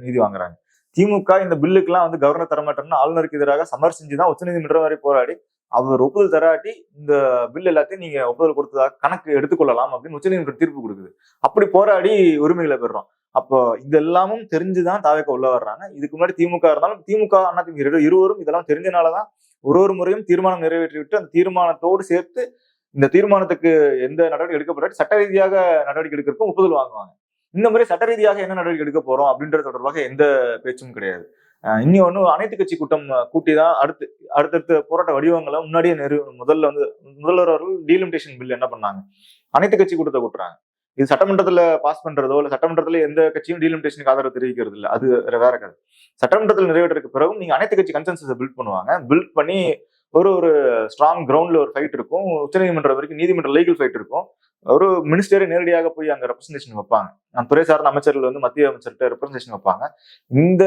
நீதி வாங்குறாங்க. திமுக இந்த பில்லுக்கு வந்து கவர்னர் தரமாட்டோம்னு ஆளுநருக்கு எதிராக சமர் செஞ்சுதான் உச்சநீதிமன்றம் வரை போராடி அவர் ஒப்புதல் தராட்டி இந்த பில் எல்லாத்தையும் நீங்க ஒப்புதல் கொடுத்ததாக கணக்கு எடுத்துக்கொள்ளலாம் அப்படின்னு உச்சநீதிமன்றம் தீர்ப்பு கொடுக்குது. அப்படி போராடி உரிமைகளை பெறுறோம். அப்போ இது எல்லாமும் தெரிஞ்சுதான் தாவேக உள்ள வர்றாங்க. இதுக்கு முன்னாடி திமுக இருந்தாலும் திமுக அதிமுக இருவரும் இதெல்லாம் தெரிஞ்சனாலதான் ஒரு முறையும் தீர்மானம் நிறைவேற்றி விட்டு அந்த தீர்மானத்தோடு சேர்த்து இந்த தீர்மானத்துக்கு எந்த நடவடிக்கை எடுக்கப்படாட்டி சட்ட ரீதியாக நடவடிக்கை எடுக்கிறதுக்கும் ஒப்புதல் வாங்குவாங்க. இந்த முறை சட்ட ரீதியாக என்ன நடவடிக்கை எடுக்க போறோம் அப்படின்றது தொடர்பாக எந்த பேச்சும் கிடையாது. இனி ஒண்ணு அனைத்து கட்சி கூட்டம் கூட்டிதான் அடுத்தடுத்த போராட்ட வடிவங்களை முன்னாடியே முதல்ல வந்து முதல்வர் அவர்கள் டீலிமிட்டேஷன் பில் என்ன பண்ணாங்க, அனைத்து கட்சி கூட்டத்தை கூட்டுறாங்க. இது சட்டமன்றத்துல பாஸ் பண்றதோ இல்ல சட்டமன்றத்துல எந்த கட்சியும் டீலிமிட்டேஷனுக்கு ஆதரவு தெரிவிக்கிறது இல்லை, அது வேற கதை. சட்டமன்றத்தில் நிறைவேற்றதுக்கு பிறகும் நீங்க அனைத்து கட்சி கன்சென்சஸை பில்ட் பண்ணுவாங்க. பில்ட் பண்ணி ஒரு ஸ்ட்ராங் கிரவுண்ட்ல ஒரு ஃபைட் இருக்கும். உச்சநீதிமன்றம் வரைக்கும் நீதிமன்ற லீகல் ஃபைட் இருக்கும். ஒரு மினிஸ்டரே நேரடியாக போய் அங்க ரெப்ரஸன்டேஷன் வைப்பாங்க. துறை சார்ந்த அமைச்சர்கள் வந்து மத்திய அமைச்சர்கிட்ட ரெப்ரஸன்டேஷன் வைப்பாங்க. இந்த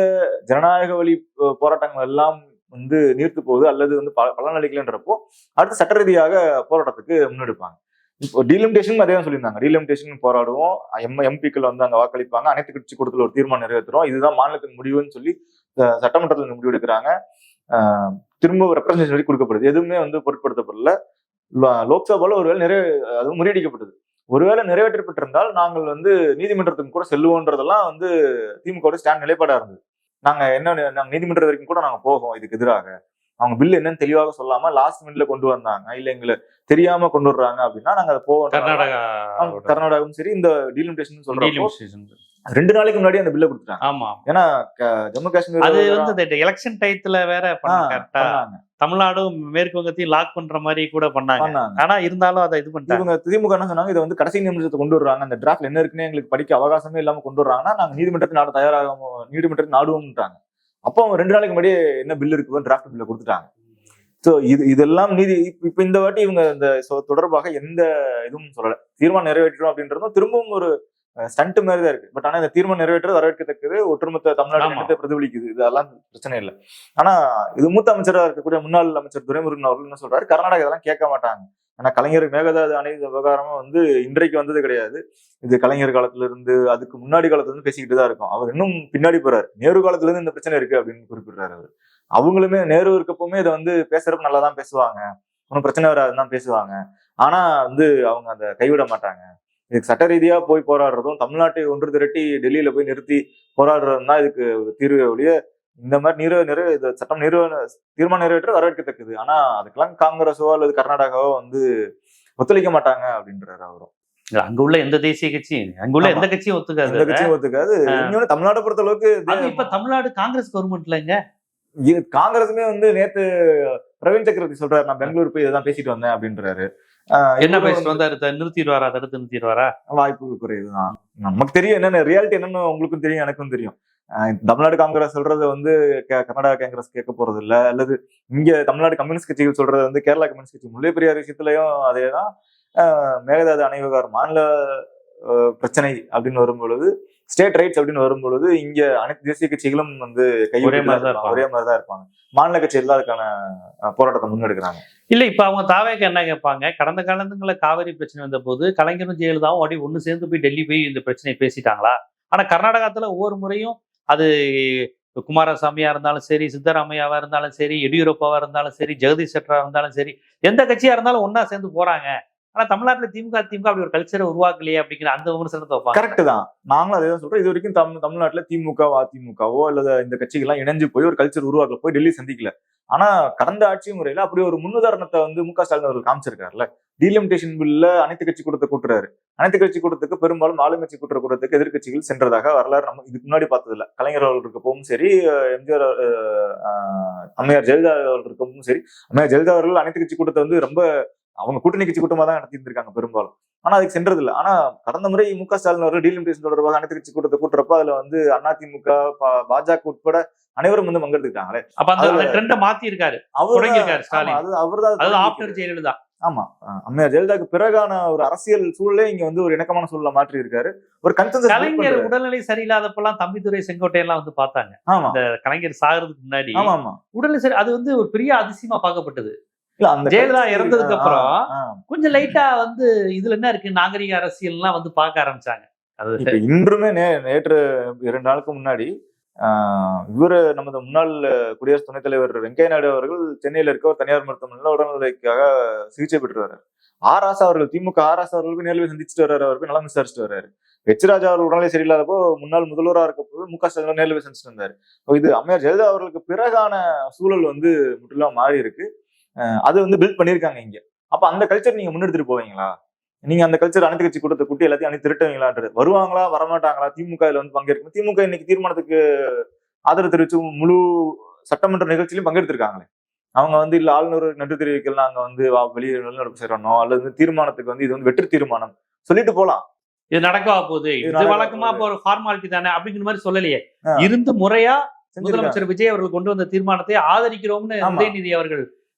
ஜனநாயக வழி போராட்டங்கள் எல்லாம் வந்து நீர்த்து போகுது அல்லது வந்து பலனளிக்கலன்றப்போ அடுத்து சட்ட ரீதியாக போராட்டத்துக்கு முன்னெடுப்பாங்க. இப்போ டீலிமிட்டேஷன் அதே தான் சொல்லியிருந்தாங்க. டீலிமிட்டேஷன் போராடுவோம், எம்பிக்கள் வந்து அங்க வாக்களிப்பாங்க, அனைத்து கட்சி கூட்டத்தில் ஒரு தீர்மானம் நிறைவேற்றுறோம், இதுதான் மாநிலத்தின் முடிவுன்னு சொல்லி சட்டமன்றத்தில் முடிவு எடுக்கிறாங்க. திரும்ப ரெப்ரஸன்டேஷன் வரைக்கும் கொடுக்கப்படுது. எதுவுமே வந்து பொருட்படுத்தப்படல. லோக்சபால ஒருவேளை அதுவும் முறியடிக்கப்பட்டது. ஒருவேளை நிறைவேற்றப்பட்டிருந்தால் நாங்கள் வந்து நீதிமன்றத்துக்கு கூட செல்லுவோன்றதெல்லாம் வந்து திமுக ஸ்டாண்ட் நிலைப்பாடா இருந்தது. நாங்க நீதிமன்றம் வரைக்கும் கூட நாங்க போவோம் இதுக்கு எதிராக. அவங்க பில் என்னன்னு தெளிவாக சொல்லாம லாஸ்ட் மினிட்ல கொண்டு வந்தாங்க, இல்ல எங்களை தெரியாம கொண்டு வர்றாங்க அப்படின்னா நாங்க அதை போவோம். கர்நாடகாவும் சரி இந்த டீலிமிட்டேஷன் சொல்றோம் 2 நாளைக்கு முன்னாடி அந்த பில்ல கொடுத்துட்டாங்க. ஆமா, ஏன்னா ஜம்மு காஷ்மீர் அது வந்து எலெக்ஷன் டயத்துல வேற பண்ணாங்க. தமிழ்நாடும் மேற்கு வங்கத்தையும் லாக் பண்ற மாதிரி கூட பண்ணாங்க. ஆனா இருந்தாலும் அதை இது பண்ணாங்க. திமுக என்ன சொன்னாங்க, இதை வந்து கடைசி நிமிஷத்தை கொண்டு வர்றாங்க, அந்த டிராஃப்ட் என்ன இருக்குன்னு எங்களுக்கு படிக்க அவகாசமே இல்லாம கொண்டு வர்றாங்கன்னா நாங்க நீதிமன்றத்தை நாடுவோம்ன்றாங்க. அப்போ அவங்க 2 நாளைக்கு முன்னாடியே என்ன பில் இருக்கு டிராஃப்ட் பில்ல கொடுத்துட்டாங்க. சோ இதெல்லாம் இப்ப இந்த வாட்டி இவங்க இந்த தொடர்பாக எந்த இதுவும் சொல்லல. தீர்மானம் நிறைவேற்றோம் அப்படின்றதும் திரும்பவும் ஒரு ஸ்டண்ட் மாதிரி தான் இருக்கு. பட் ஆனா இந்த தீர்மானம் நிறைவேற்றது வரவேற்கத்தக்கது, ஒட்டுமொத்த தமிழ்நாடு பிரதிபலிக்குது, இதெல்லாம் பிரச்சனை இல்லை. ஆனா இது மூத்த அமைச்சராக இருக்கக்கூடிய முன்னாள் அமைச்சர் துரைமுருகன் அவர்கள் என்ன சொல்றாரு, கர்நாடகா இதெல்லாம் கேட்க மாட்டாங்க. ஆனா கலைஞர் மேகதாது அணை விவகாரமும் வந்து இன்றைக்கு வந்தது கிடையாது. இது கலைஞர் காலத்துல இருந்து அதுக்கு முன்னாடி காலத்துல இருந்து பேசிக்கிட்டு தான் இருக்கும். அவர் இன்னும் பின்னாடி போறாரு. நேரு காலத்துல இருந்து இந்த பிரச்சனை இருக்கு அப்படின்னு குறிப்பிடுறாரு அவர். அவங்களுமே நேரு இருக்கப்பவுமே இதை வந்து பேசுறப்ப நல்லா தான் பேசுவாங்க, ஒன்னும் பிரச்சனை வராதுன்னு தான் பேசுவாங்க. ஆனா வந்து அவங்க அதை கைவிட மாட்டாங்க. இதுக்கு சட்ட ரீதியா போய் போராடுறதும் தமிழ்நாட்டை ஒன்று திரட்டி டெல்லியில போய் நிறுத்தி போராடுறதும் தான் இதுக்கு தீர்வு ஒழிய இந்த மாதிரி சட்டம் தீர்மானம் நிறைவேற்ற வரவேற்கத்தக்கது. ஆனா அதுக்கெல்லாம் காங்கிரஸோ அல்லது கர்நாடகாவோ வந்து ஒத்துழைக்க மாட்டாங்க அப்படின்றாரு அவரும். அங்க உள்ள எந்த தேசிய கட்சியும் அங்குள்ள எந்த கட்சியும் ஒத்துக்காது. இன்னொன்னு தமிழ்நாட்டை பொறுத்த அளவுக்கு இப்ப தமிழ்நாடு காங்கிரஸ் கவர்மெண்ட்லங்க காங்கிரஸுமே வந்து நேத்து பிரவீன் சக்கரவர்த்தி சொல்றாரு, நான் பெங்களூர் போய் இதான் பேசிட்டு வந்தேன் அப்படின்றாரு. என்ன பேசிட்டு வந்தாரு, நிறுத்திடுவாரா, தடுத்து நிறுத்திடுவாரா? வாய்ப்பு குறையுதுதான். நமக்கு தெரியும் என்னன்னு ரியாலிட்டி என்னன்னு உங்களுக்கும் தெரியும் எனக்கும் தெரியும். தமிழ்நாடு காங்கிரஸ் சொல்றது வந்து கர்நாடகா காங்கிரஸ் கேட்க போறது இல்ல, அல்லது இங்க தமிழ்நாடு கம்யூனிஸ்ட் கட்சிகள் சொல்றது வந்து கேரளா கம்யூனிஸ்ட் கட்சி முல்லை பெரியார் விஷயத்திலயும் அதேதான். மேகதாது அணை விவகாரம் மாநில பிரச்சனை அப்படின்னு வரும்பொழுது, ஸ்டேட் ரைட்ஸ் அப்படின்னு வரும்பொழுது இங்க அனைத்து தேசிய கட்சிகளும் வந்து ஒரே மாதிரிதான் இருப்பாங்க. மாநில கட்சிகள் தான் அதுக்கான போராட்டத்தை முன்னெடுக்கிறாங்க. இல்ல இப்ப அவங்க தாவேக்கு என்ன கேட்பாங்க, கடந்த காலத்துல காவிரி பிரச்சனை வந்த போது கலைஞரும் ஜெயலலிதாவும் அப்படி ஒண்ணு சேர்ந்து போய் டெல்லி போய் இந்த பிரச்சனையை பேசிட்டாங்களா? ஆனா கர்நாடகத்துல ஒவ்வொரு முறையும் அது குமாரசாமியா இருந்தாலும் சரி, சித்தராமையாவா இருந்தாலும் சரி, எடியூரப்பாவா இருந்தாலும் சரி, ஜெகதீஷ் ஷெட்டரா இருந்தாலும் சரி, எந்த கட்சியா இருந்தாலும் ஒன்னா சேர்ந்து போறாங்க. ஆனா தமிழ்நாட்டுல திமுக அப்படி ஒரு கல்ச்சரை உருவாக்கலையே அப்படிங்கிற அந்த விமர்சனத்தை வைப்பாங்க. கரெக்ட் தான், நாங்களும் அதே தான் சொல்றோம். இது வரைக்கும் தமிழ்நாட்டுல திமுக அதிமுகவோ அல்லது இந்த கட்சிகள்லாம் இணைஞ்சு போய் ஒரு கல்ச்சர் உருவாக்கல, போய் டெல்லி சந்திக்கல. ஆனா கடந்த ஆட்சி முறையில அப்படி ஒரு முன்னுதாரணத்தை வந்து மு க ஸ்டாலின் அவர்கள் காமிச்சிருக்காருல்ல. டீலிமிட்டேஷன் பில்ல அனைத்து கட்சி கூட்டத்தை கூட்டுறாரு. அனைத்து கட்சி கூட்டத்துக்கு பெரும்பாலும் ஆளுங்கட்சி கூட்டுற கூட்டத்துக்கு எதிர்கட்சிகள் சென்றதாக வரலாறு நம்ம இதுக்கு முன்னாடி பார்த்ததில்ல. கலைஞர் அவர்கள் இருக்கப்பவும் சரி, எம்ஜிஆர் அம்மையார் ஜெயலலிதா அவர்கள் இருக்கப்பவும் சரி, அம்மையார் ஜெயலலிதா அவர்கள் அனைத்து கட்சி கூட்டத்தை வந்து ரொம்ப அவங்க கூட்டணி கட்சி கூட்டமா தான் நடத்தி இருந்திருக்காங்க பெரும்பாலும். ஆனா அதுக்கு சென்றது இல்லை. ஆனா கடந்த முறை மு க ஸ்டாலின் அவர்கள் டீலிமிட்டேஷன் தொடர்பாக அனைத்து கட்சி கூட்டத்தை கூட்டுறப்ப அதுல வந்து அதிமுக பாஜக உட்பட அனைவரும் வந்து பங்கெடுத்துக்கிட்டாங்களே. அப்ப அந்த ட்ரெண்ட மாத்தி இருக்காரு, அவர்தான் ஜெயலலிதா. ஆமா அம்மையார் ஜெயலலிதாக்கு பிறகான ஒரு அரசியல் சூழலே இங்க வந்து ஒரு இணக்கமான சூழலை மாற்றி இருக்காரு. ஒரு கன்சென்சஸ் கலைஞர் உடல்நிலை சரியில்லாதப்பெல்லாம் தம்பிதுரை செங்கோட்டையெல்லாம் வந்து பார்த்தாங்க. ஆமா இந்த கலைஞர் சாகிறதுக்கு முன்னாடி ஆமா ஆமா உடல்நிலை சரி, அது வந்து ஒரு பெரிய அதிசயமா பார்க்கப்பட்டது. இல்ல அந்த ஜெயலலிதா கட்சி- இறந்ததுக்கு அப்புறம் ஆ, ஆ. கொஞ்சம் லைட்டா வந்து இதுல என்ன இருக்கு நாகரிக அரசியல்லாம் வந்து பார்க்க ஆரம்பிச்சாங்க. அது இப்ப இன்றுமே நேற்று 2 நாளுக்கு முன்னாடி இவரு நமது முன்னாள் குடியரசு துணைத் தலைவர் வெங்கையா நாயுடு அவர்கள் சென்னையில இருக்க ஒரு தனியார் மருத்துவமனையில உடல்நிலைக்காக சிகிச்சை பெற்று வர்றாரு. ஆராசா அவர்கள் திமுக ஆராசா அவர்களுக்கு நேரில் சந்திச்சுட்டு வர்றாரு, அவருக்கு நலம் விசாரிச்சுட்டு வர்றாரு. எச் ராஜா அவர்கள் உடல்நிலை சரியில்லாதப்போ முன்னாள் முதல்வரா இருக்கப்போ மு க ஸ்டாலின் நேரில் சந்திச்சுட்டு வந்தாரு. இது அம்மையார் ஜெயலலிதா அவர்களுக்கு பிறகான சூழல் வந்து முற்றிலும் மாறி இருக்கு. அது வந்து பில்ட் பண்ணிருக்காங்க இங்க. அப்ப அந்த கல்ச்சர் நீங்க முன்னெடுத்துட்டு போவீங்களா? நீங்க அந்த கல்ச்சர் அனைத்து கட்சி கூட்டத்தை கூட்டி எல்லாத்தையும் அனைத்து திருட்டுவீங்களான்றது, வருவாங்களா வரமாட்டாங்களா, திமுக இதுல வந்து பங்கேற்கும். திமுக இன்னைக்கு தீர்மானத்துக்கு ஆதரவு தெரிவிச்சு முழு சட்டமன்ற நிகழ்ச்சியிலும் பங்கெடுத்திருக்காங்களே. அவங்க வந்து இல்ல ஆளுநர் நன்றி தெரிவிக்கல, நாங்க வந்து வெளியே வெளிநடப்பு செய்யறோம், அல்லது தீர்மானத்துக்கு வந்து இது வந்து வெற்றி தீர்மானம் சொல்லிட்டு போலாம். இது நடக்கவா போகுது, இது இது நடக்கவா வழக்கமா இப்போ ஒரு ஃபார்மாலிட்டி தானே அப்படிங்கிற மாதிரி சொல்லலையே. ஆ. இருந்து முறையா செஞ்சிருக்காங்க. முதலமைச்சர் விஜய் அவர்கள் கொண்டு வந்த தீர்மானத்தை ஆதரிக்கிறோம்னு ஆமா. உதயநிதி அவர்கள்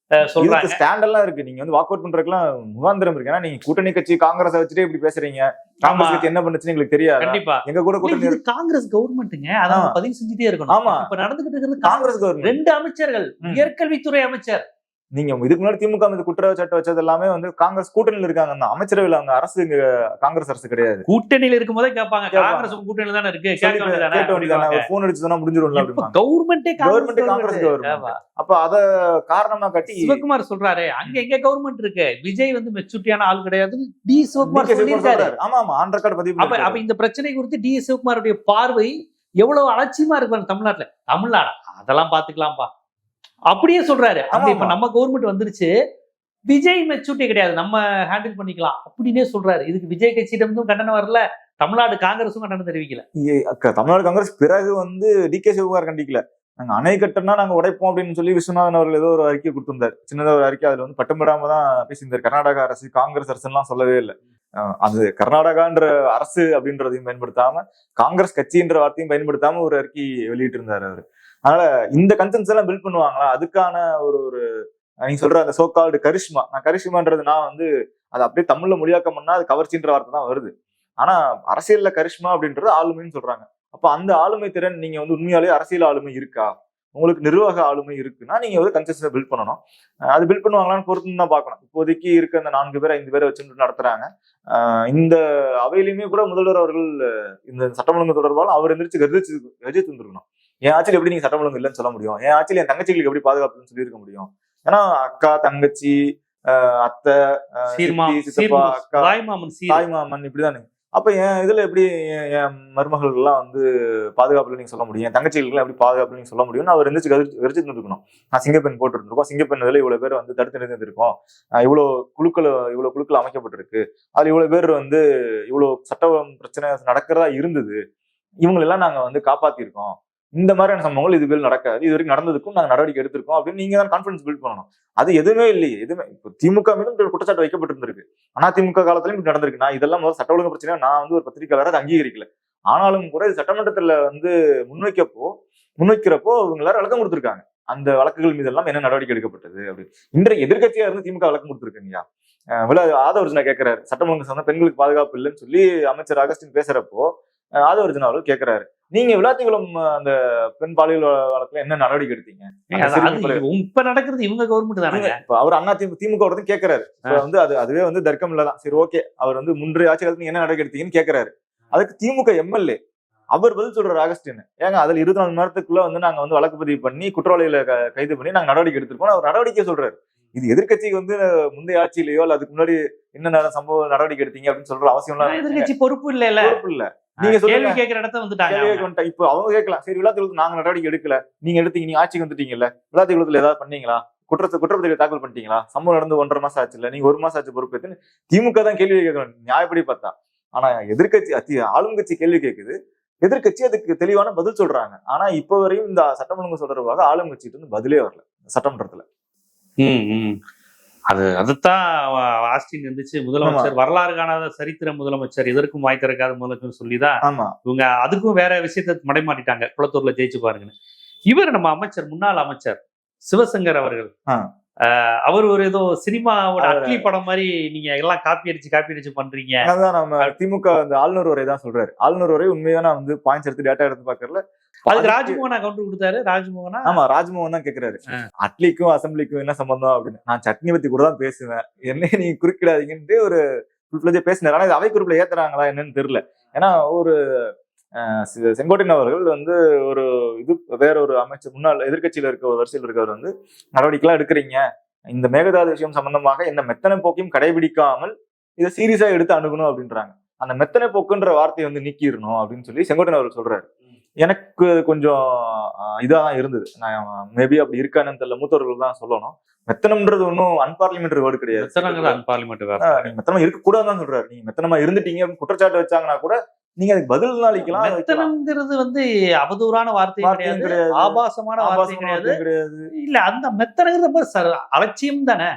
சொல்றாங்க. இதுக்கு ஸ்டாண்ட் எல்லாம் இருக்கு. நீங்க வந்து வாக் அவுட் பண்றதுக்குலாம் முகாந்திரம் இருக்கு. ஏன்னா நீங்க கூட்டணி கட்சி காங்கிரஸ் வச்சுட்டு இப்படி பேசுறீங்க. காங்கிரஸ் கட்சி என்ன பண்ணுச்சுன்னு எங்களுக்கு தெரியாது. கண்டிப்பா எங்க கூட இல்ல, கூட்டணி இது காங்கிரஸ் கவர்மெண்ட்டுங்க, அதை நம்ம பதிவு செஞ்சுட்டே இருக்கணும். ஆமா. இப்ப நடந்துகிட்டு இருக்கிறது காங்கிரஸ் கவர்மெண்ட். 2 அமைச்சர்கள், உயர்கல்வித்துறை அமைச்சர். நீங்க இதுக்கு முன்னாடி திமுக மீது குற்றச்சாட்டு வச்சது எல்லாமே வந்து காங்கிரஸ் கூட்டணியில் இருக்காங்க. அந்த அமைச்சரவையில் அவங்க அரசு இங்க காங்கிரஸ் அரசு கிடையாது. கூட்டணியில இருக்கும் போதே கேட்பாங்க, கேட்பாங்க. காங்கிரஸ் கூட்டணியில தானே இருக்கு, கேட்க கேட்ட வேண்டியதானே வேண்டியதானே, அப்படிம்பாங்க. ஒரு போன் அடிச்சு சொன்னா முடிஞ்சிடும்ல இப்ப அப்படிம்பாங்க. கவர்மெண்டே கவர்மெண்ட் காங்கிரஸ் காங்கிரஸ் கவர்மெண்ட். ஆமா. அப்ப அத காரணமா காட்டி சிவகுமார் சொல்றாரு, அங்க எங்க கவர்மெண்ட் இருக்கு, விஜய் வந்து மெச்சூரிட்டியான ஆள் கிடையாதுன்னு டி சிவகுமார் DK சொல்லியிருக்காரு. சொல்றாரு. ஆமா ஆமா ஆன் ரெக்கார்ட் பதிவு அப்ப பண்ணிருக்காரு. இந்த பிரச்சனை குறித்து டி சிவகுமாருடைய பார்வை எவ்வளவு அலட்சியமா இருக்கு தமிழ்நாட்டுல. தமிழ்நாடு அதெல்லாம் பாத்துக்கலாம்ப்பா அப்படியே சொல்றாரு. அங்க ஆமா, இப்ப ஆமா. நம்ம கவர்மெண்ட் வந்துருச்சு, விஜய் மெச்சூரிட்டி கிடையாது, நம்ம ஹேண்டில் பண்ணிக்கலாம் அப்படின்னே சொல்றாரு. இதுக்கு விஜய் கட்சியிடம் கண்டனம் வரல, தமிழ்நாடு காங்கிரஸும் கண்டனம் தெரிவிக்கல. தமிழ்நாடு காங்கிரஸ் பிறகு வந்து DK சிவகுமார் கண்டிக்கல. நாங்க அணை கட்டணா நாங்க உடைப்போம் அப்படின்னு சொல்லி விஸ்வநாதன் அவர்கள் ஏதோ ஒரு அறிக்கை கொடுத்திருந்தாரு. சின்னதா ஒரு அறிக்கை. அதுல வந்து பட்டமிடாம தான் பேசியிருந்தார். கர்நாடக அரசு காங்கிரஸ் அரசு எல்லாம் சொல்லவே இல்லை. அது கர்நாடகான்ற அரசு அப்படின்றதையும் பயன்படுத்தாம காங்கிரஸ் கட்சின்ற வார்த்தையும் பயன்படுத்தாம ஒரு அறிக்கை வெளியிட்டு இருந்தாரு அவரு. அதனால இந்த கன்சென்ஸ் எல்லாம் பில்ட் பண்ணுவாங்களா? அதுக்கான ஒரு நீங்க சொல்ற அந்த சோகால்டு கரிஷ்மா, கரிஷ்மான்றது நான் வந்து அது அப்படியே தமிழ்ல மொழியாக்கம் பண்ணா அது கவர்ச்சின்ற வார்த்தை தான் வருது. ஆனா அரசியல்ல கரிஷ்மா அப்படின்றது ஆளுமைன்னு சொல்றாங்க. அப்ப அந்த ஆளுமை திறன் நீங்க வந்து உண்மையாலே அரசியல் ஆளுமை இருக்கா, உங்களுக்கு நிர்வாக ஆளுமை இருக்குன்னா நீங்க வந்து கன்சென்ஸை பில்ட் பண்ணணும். அது பில்ட் பண்ணுவாங்களான்னு பொறுத்து தான் பார்க்கணும். இப்போதைக்கு இருக்க அந்த 4 பேர் 5 பேரை வச்சு நடத்துறாங்க. இந்த அவையிலுமே கூட முதல்வர் அவர்கள் இந்த சட்டம் ஒழுங்கு தொடர்பாக அவர் எந்திரிச்சு கர்ஜித்து வந்துருக்கணும். என் ஆட்சியில் எப்படி நீங்க சட்டம் ஒழுங்கு இல்லைன்னு சொல்ல முடியும், என் ஆட்சியில் என் தங்கச்சிகளுக்கு எப்படி பாதுகாப்புன்னு சொல்லியிருக்க முடியும். ஏன்னா அக்கா தங்கச்சி அத்தை சித்தப்பா அக்கா தாய் மாமன் இப்படிதானே. அப்ப என் இதுல எப்படி என் மருமகள் எல்லாம் வந்து பாதுகாப்புல நீங்க சொல்ல முடியும், என் தங்கச்சிகளுக்கு எப்படி பாதுகாப்புல நீங்க சொல்ல முடியும்னு அவர் எந்திரிச்சு கரிச்சிட்டு இருக்கணும். நான் சிங்கப்பெண் போட்டு இருந்திருக்கோம், சிங்கப்பெண் இதுல இவ்வளவு பேர் வந்து தடுத்து நிறுத்திருக்கோம், இவ்வளவு குழுக்கள் அமைக்கப்பட்டிருக்கு, அதுல இவ்வளவு பேர் வந்து இவ்வளவு சட்ட பிரச்சனை நடக்கிறதா இருந்தது, இவங்களெல்லாம் நாங்க வந்து காப்பாத்திருக்கோம், இந்த மாதிரியான சம்பவங்கள் இதுவரை நடக்காது, இது வரைக்கும் நடந்ததுக்கும் நாங்க நடவடிக்கை எடுத்திருக்கோம் அப்படின்னு நீங்க தான் கான்பிடன்ஸ் பில்ட் பண்ணணும். அது எதுவுமே இல்லையே. எதுவுமே இப்போ திமுக மீதும் குற்றச்சாட்டு வைக்கப்பட்டிருந்திருக்கு. ஆனா திமுக காலத்திலும் இப்படி நடந்திருக்கு. நான் இதெல்லாம் முதல் சட்ட ஒழுங்கு பிரச்சனை நான் வந்து ஒரு பத்திரிகையாளரை அங்கீகரிக்கல. ஆனாலும் கூட இது சட்டமன்றத்துல வந்து முன்வைக்கிறப்போ இவங்க எல்லாரும் விளக்கம் கொடுத்திருக்காங்க. அந்த வழக்குகள் மீது எல்லாம் என்ன நடவடிக்கை எடுக்கப்பட்டது அப்படின்னு. இன்றைய எதிர்கட்சியா இருந்து திமுக விளக்கம் கொடுத்திருக்கீங்க. ஆதவர்ஜுனா கேட்கிறாரு, சட்டம் ஒழுங்கு சொன்னா பெண்களுக்கு பாதுகாப்பு இல்லைன்னு சொல்லி அமைச்சர் அகஸ்டின் பேசுறப்போ ஆதவர்ஜுனா அவர்கள் கேட்கிறாரு, நீங்க விளாத்திக்குளம் அந்த பெண் பாலியல் வழக்குல என்ன நடவடிக்கை எடுத்தீங்க? இப்ப நடக்கிறது இவங்க கவர்மெண்ட் தானே. அவர் அண்ணா திமுக ஒருத்தன் கேட்கிறாரு. வந்து அதுவே வந்து தர்க்கம் இல்லதான். சரி ஓகே, அவர் வந்து முன்றைய ஆட்சி காலத்துல என்ன நடவடிக்கை எடுத்தீங்கன்னு கேட்கிறாரு. அதுக்கு திமுக எம்எல்ஏ அவர் பதில் சொல்றாரு, ஆகஸ்டின் ஏங்க அதுல 24 மணி நேரத்துக்குள்ள வந்து நாங்க வந்து வழக்கு பதிவு பண்ணி குற்றவாளிகளை கைது பண்ணி நாங்க நடவடிக்கை எடுத்திருக்கோம் அவர் நடவடிக்கை சொல்றாரு. இது எதிர்கட்சிக்கு வந்து முந்தைய ஆட்சியிலேயோ அல்ல அதுக்கு முன்னாடி என்ன சம்பவம் நடவடிக்கை எடுத்தீங்க அப்படின்னு சொல்ற அவசியம் எதிர்கட்சி பொறுப்பு இல்ல. நீங்க கேள்வி கேட்கிற இடத்த வந்துட்டாங்க. இப்ப அவங்க கேட்கலாம், சரி விழாத்திகுளத்துக்கு நாங்க நடவடிக்கை எடுக்கல, நீங்க எடுத்தீங்க, நீங்க ஆட்சிக்கு வந்துட்டீங்கல்ல, விழாத்திகுளத்துல ஏதாவது பண்ணீங்களா, குற்றப்பத்திரிகை தாக்கல் பண்ணிட்டீங்களா, சம்பவம் நடந்து 1.5 மாசம் ஆச்சு இல்ல, நீங்க 1 மாசம் ஆச்சு பொறுப்பேற்று திமுக தான் கேள்வி கேட்கணும் நியாயப்படி பார்த்தா. ஆனா எதிர்கட்சி ஆளுங்கட்சி கேள்வி கேட்குது, எதிர்கட்சி அதுக்கு தெளிவான பதில் சொல்றாங்க. ஆனா இப்ப வரையும் இந்த சட்டம் ஒழுங்கு தொடர்பாக ஆளுங்கட்சிட்டு இருந்து பதிலே வரல சட்டமன்றத்துல. அதுதான் ஆஸ்டின் இருந்துச்சு, முதலமைச்சர் வரலாறு காணாத சரித்திர முதலமைச்சர், எதற்கும் வாய் திறக்காத முதலமைச்சர் சொல்லிதான் இவங்க அதுக்கும் வேற விஷயத்த மடைமாட்டிட்டாங்க, குளத்தூர்ல ஜெயிச்சு பாருங்கன்னு. இவர் நம்ம முன்னாள் அமைச்சர் சிவசங்கர் அவர்கள் அவர் ஒரு ஏதோ சினிமாவோட அட்லி படம் மாதிரி நீங்க எல்லாம் காப்பி அடிச்சு பண்றீங்க. அதான் நம்ம திமுக அந்த ஆளுநர் உரை தான் சொல்றாரு. ஆளுநர் உரை உண்மையா நான் வந்து பாயிண்ட்ஸ் எடுத்து டேட்டா எடுத்து பாக்கறல அதுக்கு ராஜ்மோகன் கவுண்டர் கொடுத்தாரு. ராஜ்மோகனா ஆமா ராஜ்மோகன் தான் கேக்குறாரு, அட்லிக்கும் அசம்பிளிக்கும் என்ன சம்பந்தம் அப்படின்னு. நான் சட்னி பத்தி கூட தான் பேசுவேன், என்ன நீங்க குறுக்கிடாதீங்கன்ட்டு ஒரு பேசினாரு. ஆனா அவை குறிப்பில் ஏத்துறாங்களா என்னன்னு தெரியல. ஏன்னா ஒரு செங்கோட்டையன் அவர்கள் வந்து ஒரு இது வேற ஒரு அமைச்சர் முன்னாள் எதிர்கட்சியில இருக்க ஒரு வரிசையில் இருக்கவர் வந்து நடவடிக்கைலாம் எடுக்கிறீங்க, இந்த மேகதாது விஷயம் சம்பந்தமாக எந்த மெத்தனை போக்கையும் கடைபிடிக்காமல் இதை சீரியஸா எடுத்து அணுகணும் அப்படின்றாங்க. அந்த மெத்தனை போக்குன்ற வார்த்தையை வந்து நீக்கிடணும் அப்படின்னு சொல்லி செங்கோட்டையன் அவர்கள் சொல்றாரு. எனக்கு கொஞ்சம் இதான் இருந்தது. நான் மேபி அப்படி இருக்கானு தெரியல, மூத்தவர்கள் தான் சொல்லணும். மெத்தனம்ன்றது ஒன்றும் அன்பார்லிமெண்டரி வேர்டு கிடையாது. மெத்தனமா இருக்க கூடாதுன்னு சொல்றாரு. நீங்க மெத்தனமா இருந்துட்டீங்க குற்றச்சாட்டு வச்சாங்கன்னா கூட நீங்க அதுக்கு பதில் அளிக்கலாம். மெத்தனம்ங்கிறது வந்து அவதூறான வார்த்தை கிடையாது, ஆபாசமான வார்த்தை கிடையாது. இல்ல அந்த மெத்தனங்கிறது அலட்சியம் தானே.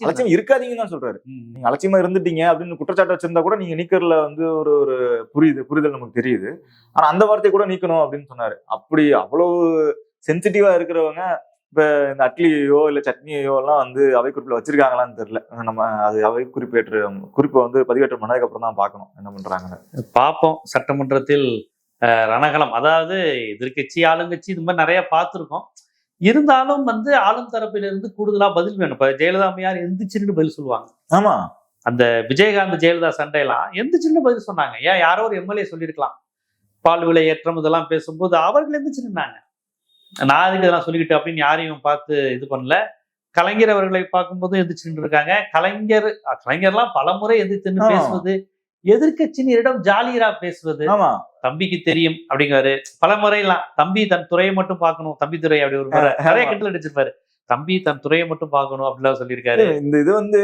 அலட்சியம் இருக்காதீங்கன்னு தான் சொல்றாரு. நீங்க அலட்சியமா இருந்துட்டீங்க அப்படின்னு குற்றச்சாட்டு வச்சிருந்தா கூட நீங்க நீக்கர்ல வந்து ஒரு ஒரு புரிதல் நமக்கு தெரியுது. ஆனா அந்த வார்த்தையை கூட நீக்கணும் அப்படின்னு சொன்னாரு. அப்படி அவ்வளவு சென்சிட்டிவா இருக்கிறவங்க இப்ப இந்த அட்லியோ இல்ல சட்னியோ எல்லாம் வந்து அவை குறிப்பில் வச்சிருக்காங்களான்னு தெரியல. நம்ம அது அவை குறிப்பை வந்து பதிவேற்றம் பண்ணதுக்கு அப்புறம் தான் பார்க்கணும் என்ன பண்றாங்கன்னு. பார்ப்போம். சட்டமன்றத்தில் ரணகலம், அதாவது எதிர்கட்சி ஆளுங்கட்சி இது மாதிரி நிறைய பார்த்துருக்கோம். இருந்தாலும் வந்து ஆளும் தரப்பிலிருந்து கூடுதலா பதில் வேணும். இப்ப ஜெயலலிதா அம்மையார் எந்திரிச்சுன்னு பதில் சொல்லுவாங்க. ஆமா, அந்த விஜயகாந்த் ஜெயலலிதா சண்டையெல்லாம் எந்திரிச்சுன்னு பதில் சொன்னாங்க. ஏன் யாரோ ஒரு எம்எல்ஏ சொல்லியிருக்கலாம், பால் விலை ஏற்றம் இதெல்லாம் பேசும்போது அவர்கள் எந்திரிச்சு நின்னாங்க. நான் அதுக்கு இதெல்லாம் சொல்லிக்கிட்டு அப்படின்னு யாரையும் பார்த்து இது பண்ணல. கலைஞர் அவர்களை பார்க்கும்போது எதிர்த்து இருக்காங்க. கலைஞர்லாம் பல முறை எதிர்த்து பேசுவது, எதிர்கட்சியினரிடம் ஜாலியரா பேசுவது, தம்பிக்கு தெரியும் அப்படிங்கிறாரு பல முறையெல்லாம். தம்பி தன் துறையை மட்டும் பார்க்கணும், தம்பி துறை அப்படி ஒரு முறை நிறைய கட்டில் அடிச்சிருப்பாரு. தம்பி தன் துறையை மட்டும் பார்க்கணும் அப்படிலாம் சொல்லியிருக்காரு. இந்த இது வந்து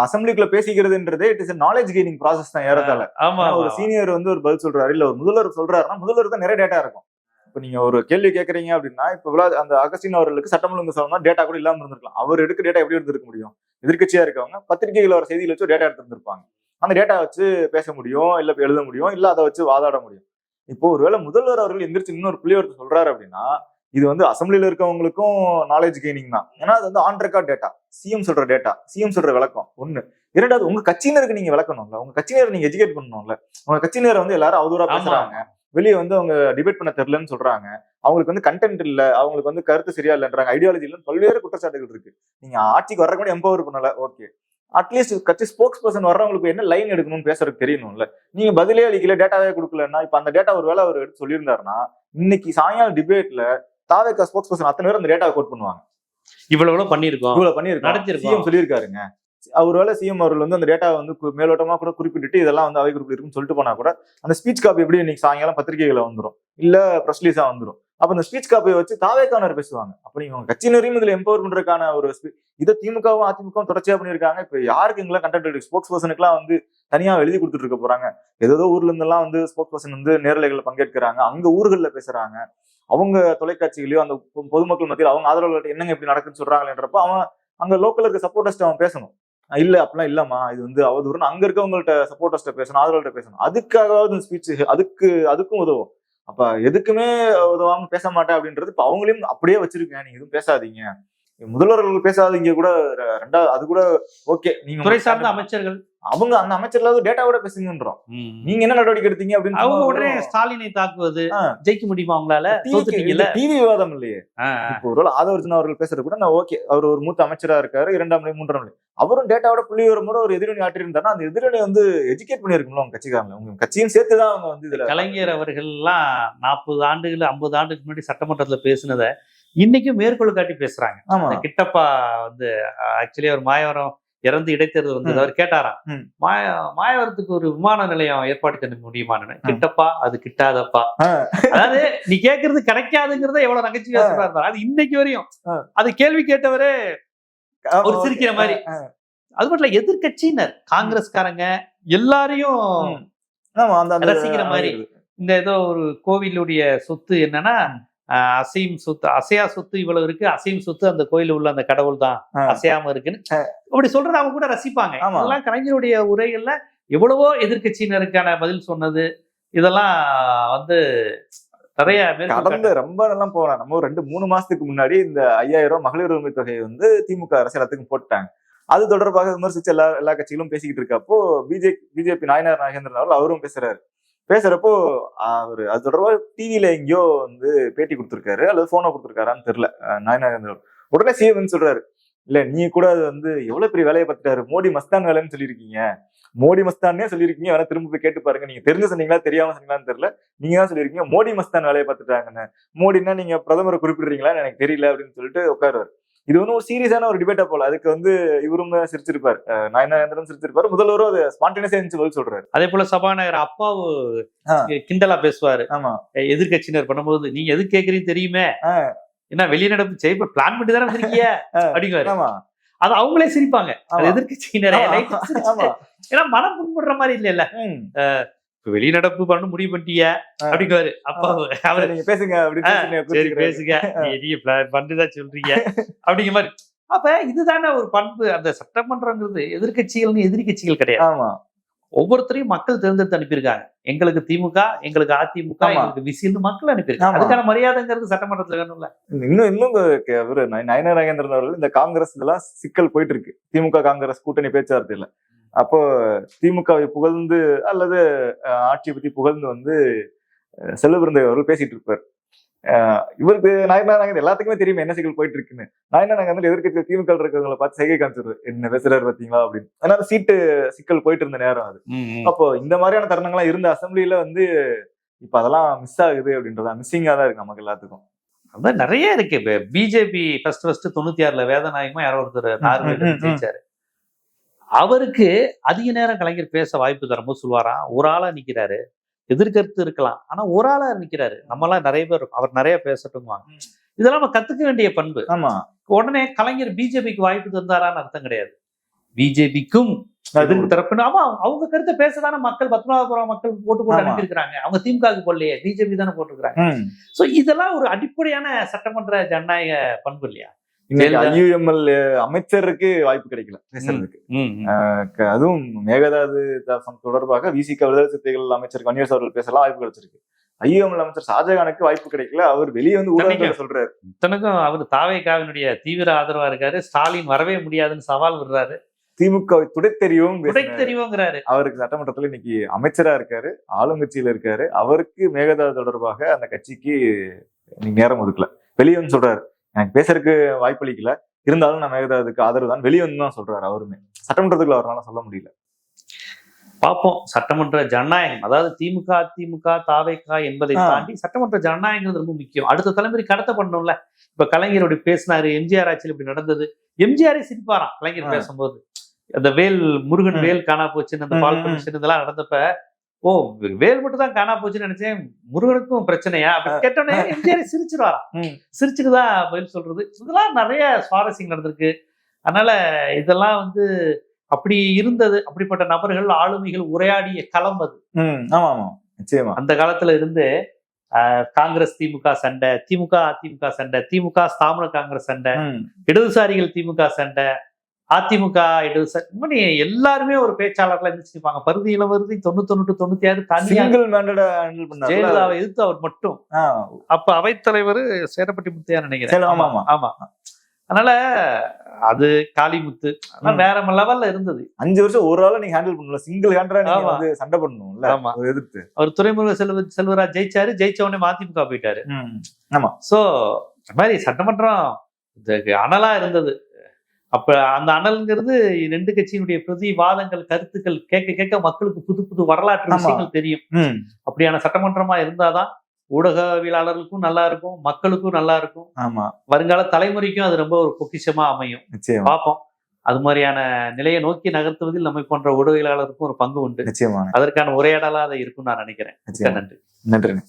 அசம்பிளிக்குள்ள பேசிக்கிறதுன்றதே it is knowledge gaining process தான் ஏறத்தால. ஆமா, ஒரு சீனியர் வந்து ஒரு பதில் சொல்றாரு, இல்ல ஒரு முதல்வர் சொல்றாருன்னா முதல்வர் தான் நிறைய டேட்டா இருக்கும். இப்ப நீங்க ஒரு கேள்வி கேட்கறீங்க அப்படின்னா, இப்ப அந்த அகஸ்டின் அவர்களுக்கு சட்டம் ஒழுங்கு சம்பந்தமா டேட்டா கூட இல்லாம இருந்திருக்கலாம். அவர் எடுக்க டேட்டா எப்படி எடுத்திருக்க முடியும்? எதிர்கட்சியா இருக்கவங்க பத்திரிகைகள் வர செய்தியில வச்சு டேட்டா எடுத்திருந்திருப்பாங்க. அந்த டேட்டா வச்சு பேச முடியும், இல்ல எழுத முடியும், இல்ல அதை வச்சு வாதாட முடியும். இப்போ ஒருவேளை முதல்வர் அவர்கள் எந்திரிச்சு இன்னொரு புள்ளிவரத்தை சொல்றாரு அப்படின்னா, இது வந்து அசம்பிளில இருக்கவங்களுக்கும் நாலேஜ் கெய்னிங் தான். ஏன்னா அது வந்து ஆன் ரெக்கார்ட் டேட்டா, சிஎம் சொல்ற டேட்டா, சிஎம் சொல்ற விளக்கம் ஒண்ணு. இரண்டாவது, உங்க கட்சியினருக்கு நீங்க விளக்கணும்ல, உங்க கட்சியினரை நீங்க எஜுகேட் பண்ணணும்ல. உங்க கட்சியினரை வந்து எல்லாரும் அவதூறா பேசுறாங்க, வெளியே வந்து அவங்க டிபேட் பண்ண தெரியலன்னு சொல்றாங்க, அவங்களுக்கு வந்து கண்டென்ட் இல்ல, அவங்களுக்கு வந்து கருத்து சரியா இல்லைன்றாங்க, ஐடியாலஜி இல்லைன்னு பல்வேறு குற்றச்சாட்டுகள் இருக்கு. நீங்க ஆட்சிக்கு வர்ற கூட எம்பவர் பண்ணல, ஓகே, அட்லீஸ்ட் கட்சி ஸ்போக்ஸ் பர்சன் வர்றவங்களுக்கு என்ன லைன் எடுக்கணும்னு பேசுறதுக்கு தெரியணும்ல. நீங்க பதிலே அளிக்கல, டேட்டாவே கொடுக்கலன்னா, இப்ப அந்த டேட்டா ஒரு வேலை அவர் எடுத்து சொல்லியிருந்தாருன்னா இன்னைக்கு சாயங்காலம் டிபேட்ல தாவேகா ஸ்போக்ஸ் பர்சன் அத்தனை பேர் அந்த டேட்டாவை கோட் பண்ணுவாங்க. இவ்வளவு பண்ணிருக்கோம் சிஎம் சொல்லியிருக்காருங்க. ஒருவேளை சிஎம் அவர்கள் வந்து அந்த டேட்டா வந்து மேலோட்டமா கூட குறிப்பிட்டு இதெல்லாம் வந்து அவை குறிப்பில் இருக்குன்னு சொல்லிட்டு போனா கூட அந்த ஸ்பீச் காப்பி எப்படி இன்னைக்கு சாயங்காலம் பத்திரிகைகளை வந்துடும், இல்ல பிரஸ் ரிலீஸா வந்துடும். அப்ப அந்த ஸ்பீச் காப்பியை வச்சு தாவேக்கானர் பேசுவாங்க. அப்ப நீங்க உங்க கட்சியினரையும் இதுல எம்பவர் பண்றதுக்கான ஒரு இதை திமுகவும் அதிமுகவும் தொடர்ச்சியா பண்ணிருக்காங்க. இப்ப யாருக்கு எங்கெல்லாம் கண்டென்ட் ஸ்போக்ஸ் பர்சனுக்கு எல்லாம் வந்து தனியா எழுதி கொடுத்துட்டு இருக்க போறாங்க. ஏதோ ஊர்ல இருந்து எல்லாம் வந்து ஸ்போக்ஸ் பர்சன் வந்து நேரலைகள்ல பங்கேற்கிறாங்க, அங்க ஊர்கள்ல பேசுறாங்க, அவங்க தொலைக்காட்சிகளையோ அந்த பொதுமக்கள் மத்தியில் அவங்க ஆதரவாளர்கள் என்னங்க இப்படி நடக்குன்னு சொல்றாங்களேன்றப்ப அவன் அங்க லோக்கல்ல இருக்க சப்போர்ட்டர்ஸ்ட் அவன் பேசணும். இல்ல அப்படிலாம் இல்லம்மா, இது வந்து அவதூறுன்னு அங்க இருக்கவங்கள்ட்ட சப்போர்ட்டர்ஸ்ட பேசணும், ஆதரவாளர்கிட்ட பேசணும். அதுக்காகவாவது ஸ்பீச் அதுக்கும் உதவும். அப்ப எதுக்குமே உதவாம பேச மாட்டேன் அப்படின்றது இப்ப அவங்களையும் அப்படியே வச்சிருக்கேன், நீங்க எதுவும் பேசாதீங்க, முதல்வர்கள் பேசாதீங்க கூட ரெண்டாவது அது கூட ஓகே. நீங்க துறை சார்ந்த அமைச்சர்கள் அவங்க அந்த அமைச்சர்ல டேட்டாவோட பேசுங்கன்றோம். நீங்க என்ன நடவடிக்கை எடுத்தீங்க அப்படின்னு அவங்க உடனே ஸ்டாலினை தாக்குவது ஜெயிக்க முடியுமா அவங்களால? டிவி விவாதம் இல்லையே. இப்போ ஒரு ஆதவர்ஜன் அவர்கள் பேசுறது கூட நான் ஓகே, அவர் ஒரு மூத்த அமைச்சரா இருக்காரு, 2ஆம் நிலை 3ஆம் நிலை, அவரும் டேட்டாவோட புள்ளி வரும்போது ஒரு எதிரணி ஆற்றிருந்தாருன்னா அந்த எதிரணி வந்து எஜுகேட் பண்ணிருக்கணும் உங்க கட்சிக்காரங்க, உங்க கட்சியும் சேர்த்துதான் அவங்க வந்து இதுல. கலைஞர் அவர்கள் எல்லாம் 40 ஆண்டுகள் 50 ஆண்டுக்கு முன்னாடி சட்டமன்றத்துல பேசுனதை இன்னைக்கும் மேற்கோள் காட்டி பேசுறாங்க. கிட்டப்பா வந்து ஆக்சுவலி அவர் மாயவரம் இறந்து இடைத்தேர்தல் வந்து அவர் கேட்டாராம், மாயவரத்துக்கு ஒரு விமான நிலையம் ஏற்பாடு பண்ண முடியுமான்னு. கிட்டப்பா அது கிட்டாதப்பா, அதாவது நீ கேட்கறது கிடைக்காதுங்கிறத எவ்வளவு நகைச்சுவையா சொல்றாரு. அது இன்னைக்கு வரையும் அது கேள்வி கேட்டவரே ஒரு சிரிக்கிற மாதிரி. அது மட்டும் இல்ல, எதிர்கட்சியினர் காங்கிரஸ்காரங்க எல்லாரையும் ரசிக்கிற மாதிரி. இந்த ஏதோ ஒரு கோவிலுடைய சொத்து என்னன்னா அசையும் சொத்து, அசையா சொத்து இவ்வளவு இருக்கு, அசையும் சொத்து அந்த கோயில உள்ள அந்த கடவுள் தான் அசையாம இருக்குன்னு அப்படி சொல்றது அவங்க கூட ரசிப்பாங்க. இதெல்லாம் கலைஞருடைய உரைகள்ல எவ்வளவோ எதிர்கட்சியினருக்கான பதில் சொன்னது, இதெல்லாம் வந்து நிறைய கடந்த ரொம்ப நல்லா போகலாம். நம்ம ஒரு 2-3 மாசத்துக்கு முன்னாடி இந்த 5000 ரூபாய் மகளிர் உரிமை தொகையை வந்து திமுக அரசு எல்லாத்துக்கும் போட்டாங்க. அது தொடர்பாக விமர்சிச்சு எல்லா கட்சிகளும் பேசிக்கிட்டு இருக்கப்போ பிஜேபி நாயனார் நாகேந்திரன் அவர்கள் அவரும் பேசுறப்போ அவரு அது தொடர்பாக டிவில எங்கேயோ வந்து பேட்டி கொடுத்திருக்காரு அல்லது போனை கொடுத்திருக்காரான்னு தெரியல. நாயனார் நாகேந்திரன் உடனே சிஎம் சொல்றாரு, இல்ல நீ கூட அது வந்து எவ்வளவு பெரிய வேலையை பார்த்துட்டாரு, மோடி மஸ்தான் வேலைன்னு சொல்லியிருக்கீங்க, மோடி மஸ்தானே சொல்லியிருக்கீங்க, வேணா திரும்ப போய் கேட்டு பாருங்க, நீங்க தெரிஞ்சு சொன்னீங்களா தெரியாம சொன்னீங்களான்னு தெரியல, நீங்க தான் சொல்லியிருக்கீங்க மோடி மஸ்தான் வேலையை பார்த்துட்டாங்கன்னு. மோடினா நீங்க பிரதமரை குறிப்பிடுறீங்களான்னு எனக்கு தெரியல அப்படின்னு சொல்லிட்டு உட்காருவாரு. இது வந்து ஒரு சீரியஸான ஒரு டிபேட்டா போல. அதுக்கு வந்து இவரும் சிரிச்சிருப்பாரு, நாயனார் சிரிச்சிருப்பாரு, முதல்வரும் அது ஸ்பான்டேனியஸா இருந்துச்சு பதில் சொல்றாரு. அதே போல சபாநாயகர் அப்பாவு கிண்டலா பேசுவாரு. ஆமா, எதிர்கட்சியினர் பண்ணும்போது நீங்க எது கேக்குறீங்க தெரியுமே, என்ன வெளிநடப்பு செய்ய பிளான் பண்ணி தானே வந்திருக்கீங்க அப்படிங்குவாரு. ஆமா, அது அவங்களே சிரிப்பாங்க எதிர்கட்சியினரே. ஏன்னா மனம் புண்படுற மாதிரி இல்ல வெளிநடப்பு பண்ண முடிவு பண்ணிட்டிய அப்படிங்குவாரு அப்பா. அவரை நீங்க பேசுங்க சரி பேசுங்க, நீங்க பண்ணிதான் சொல்றீங்க அப்படிங்கிற மாதிரி. அப்ப இதுதானே ஒரு பண்பு. அந்த சட்டமன்றங்கிறது எதிர்கட்சிகள்னு எதிரி கட்சிகள் கிடையாது. ஆமா, ஒவ்வொருத்தரையும் மக்கள் தேர்ந்தெடுத்து அனுப்பியிருக்காங்க. எங்களுக்கு திமுக, எங்களுக்கு அதிமுக, எங்களுக்கு விசில்னு மக்கள் அனுப்பியிருக்காங்க. அதுக்கான மரியாதைங்கிறது சட்டமன்றத்துல வேணும்ல. இன்னும் நாயனார் நாகேந்திரன் அவர்கள் இந்த காங்கிரஸ் இதெல்லாம் சிக்கல் போயிட்டு இருக்கு, திமுக காங்கிரஸ் கூட்டணி பேச்சுவார்த்தையில. அப்போ திமுகவை புகழ்ந்து அல்லது ஆட்சியை பத்தி புகழ்ந்து வந்து செல்வபிரந்தை அவர்கள் பேசிட்டு இருப்பார். இவருக்கு நாயனார் நாகேந்திரன் எல்லாத்துக்குமே தெரியும் என்ன சிக்கல் போயிட்டு இருக்குன்னு. நாயனார் நாகேந்திரன் எதிர்க்கட்சி திமுக இருக்கிறவங்களை பார்த்து செய்கை காமிச்சிருவாரு, என்ன பேசுறாரு பாத்தீங்களா அப்படின்னு. அதனால சீட்டு சிக்கல் போயிட்டு இருந்த நேரம் அது. அப்போ இந்த மாதிரியான தருணங்கள்லாம் இருந்த அசம்பிளியில வந்து இப்ப அதெல்லாம் மிஸ் ஆகுது அப்படின்றதா, மிஸ்ஸிங்கா தான் இருக்கு நமக்கு எல்லாத்துக்கும். அதான் நிறைய இருக்கு. பிஜேபி ஃபர்ஸ்ட் 96 வேதநாயகமா யாரோ ஒருத்தர் ஜெயிச்சாரு. அவருக்கு அதிக நேரம் கலைஞர் பேச வாய்ப்பு தரும்போது சொல்லுவாராம், ஒரு ஆளா நிக்கிறாரு, எதிர்கருத்து இருக்கலாம், ஆனா ஒரு ஆளா நிக்கிறாரு, நம்மளாம் நிறைய பேர் இருக்கும், அவர் நிறைய பேசட்டுங்குவாங்க. இதெல்லாம் நம்ம கத்துக்க வேண்டிய பண்பு. ஆமா, உடனே கலைஞர் பிஜேபிக்கு வாய்ப்பு தந்தாரான்னு அர்த்தம் கிடையாது. பிஜேபிக்கும் எதிர்ப்பு தரப்புன்னு ஆமா அவங்க கருத்தை பேசதானே மக்கள் பத்மநாபபுரம் மக்கள் ஓட்டு போட்டு அனுப்பியிருக்கிறாங்க. அவங்க திமுகவுக்கு போடலையே, பிஜேபி தானே போட்டிருக்காங்க. சோ இதெல்லாம் ஒரு அடிப்படையான சட்டமன்ற ஜனநாயக பண்பு இல்லையா? IUML அமைச்சருக்கு வாய்ப்பு கிடைக்கல பேசுறதுக்கு. அதுவும் மேகதாது தொடர்பாக விசிக விடுதலை சிறுத்தைகள் அமைச்சர் கன்னியர்ஸ் அவர்கள் பேசலாம் வாய்ப்பு கிடைச்சிருக்கு. IUML அமைச்சர் ஷாஜகானுக்கு வாய்ப்பு கிடைக்கல. அவர் வெளியே வந்து ஊடகங்கள் சொல்றாரு. இத்தனைக்கும் அவர் தாவேகாவினுடைய தீவிர ஆதரவா இருக்காரு. ஸ்டாலின் வரவே முடியாதுன்னு சவால் விடுறாரு. திமுக துடைத்தெரிவோங்கிறாரு. அவருக்கு சட்டமன்றத்துல இன்னைக்கு அமைச்சரா இருக்காரு, ஆளுங்கட்சியில இருக்காரு. அவருக்கு மேகதாது தொடர்பாக அந்த கட்சிக்கு நேரம் ஒதுக்கல. வெளியே வந்து சொல்றாரு, எனக்கு பேசுறதுக்கு வாய்ப்பு அளிக்கல, இருந்தாலும் நான் மேகதாதுக்கு ஆதரவு தான், வெளியே வந்து தான் சொல்றாரு. அவருமே சட்டமன்றத்துக்குள்ள அவரால் சொல்ல முடியல. பார்ப்போம். சட்டமன்ற ஜனநாயகம், அதாவது திமுக அதிமுக தாவேகா என்பதை தாண்டி சட்டமன்ற ஜனநாயகம் ரொம்ப முக்கியம். அடுத்த தலைமுறை கடத்த பண்ணணும்ல. இப்ப கலைஞருடைய பேசினாரு, எம்ஜிஆர் ஆட்சியில் இப்படி நடந்தது, எம்ஜிஆரே சிரிப்பாராம் கலைஞர் பேசும்போது. அந்த முருகன் வேல் காணா போச்சுன்னு அந்த பால் கமிஷன் இதெல்லாம் நடந்தப்ப, ஓ வேல் மட்டும் தான் காணா போச்சுன்னு நினைச்சேன், முருகனுக்கும் பிரச்சனையா அப்படின்னு கேட்டோன்னே எம்ஜிஆர் சிரிச்சிருவாராம். சிரிச்சுட்டுதான் பதில் சொல்றது. இதெல்லாம் நிறைய சுவாரஸ்யம் நடந்திருக்கு. அதனால இதெல்லாம் வந்து அப்படி இருந்தது. அப்படிப்பட்ட நபர்கள் ஆளுமைகள் உரையாடிய களம் அது. அந்த காலத்துல இருந்து காங்கிரஸ் திமுக சண்டை, திமுக அதிமுக சண்டை, திமுக ஸ்தாபன காங்கிரஸ் சண்டை, இடதுசாரிகள் திமுக சண்டை, அதிமுக இடதுசாரி, எல்லாருமே ஒரு பேச்சாளர்ல இருந்துச்சுப்பாங்க. பருதி இளவருதி 91 96 ஜெயலலிதாவை எதிர்த்து அவர் மட்டும். அப்ப அவைத்தலைவர் சேரப்பட்டி முத்தையா நினைக்கிறேன். ஆமா. அதனால அது காளிமுத்து வேற லெவல்ல இருந்தது. 5 வருஷம் ஒரு ஆள நீங்க ஹேண்டில் பண்ணல, சிங்கிள் ஹேண்டரா நீங்க வந்து சண்டை பண்ணணும்ல. ஆமா, எதிர்த்து அவர் துரைமுருக செல்வராஜ் ஜெயிச்சாரு. ஜெயிச்ச உடனே அதிமுக போயிட்டாரு. ஆமா. சோ இந்த மாதிரி சட்டமன்றம் அனலா இருந்தது. அப்ப அந்த அனல்ங்கிறது 2 கட்சியினுடைய பிரதிவாதங்கள் கருத்துக்கள் கேட்க கேட்க மக்களுக்கு புது புது வரலாற்று விஷயங்கள் தெரியும். அப்படியான சட்டமன்றமா இருந்தாதான் ஊடகவியலாளர்களுக்கும் நல்லா இருக்கும், மக்களுக்கும் நல்லா இருக்கும். வருங்கால தலைமுறைக்கும் அது ரொம்ப ஒரு பொக்கிஷமா அமையும். பார்ப்போம். அது மாதிரியான நிலையை நோக்கி நகர்த்துவதில் நம்மை போன்ற ஊடகவியலாளருக்கும் ஒரு பங்கு உண்டு. அதற்கான உரையாடலா அதை இருக்கும்னு நான் நினைக்கிறேன். நன்றி.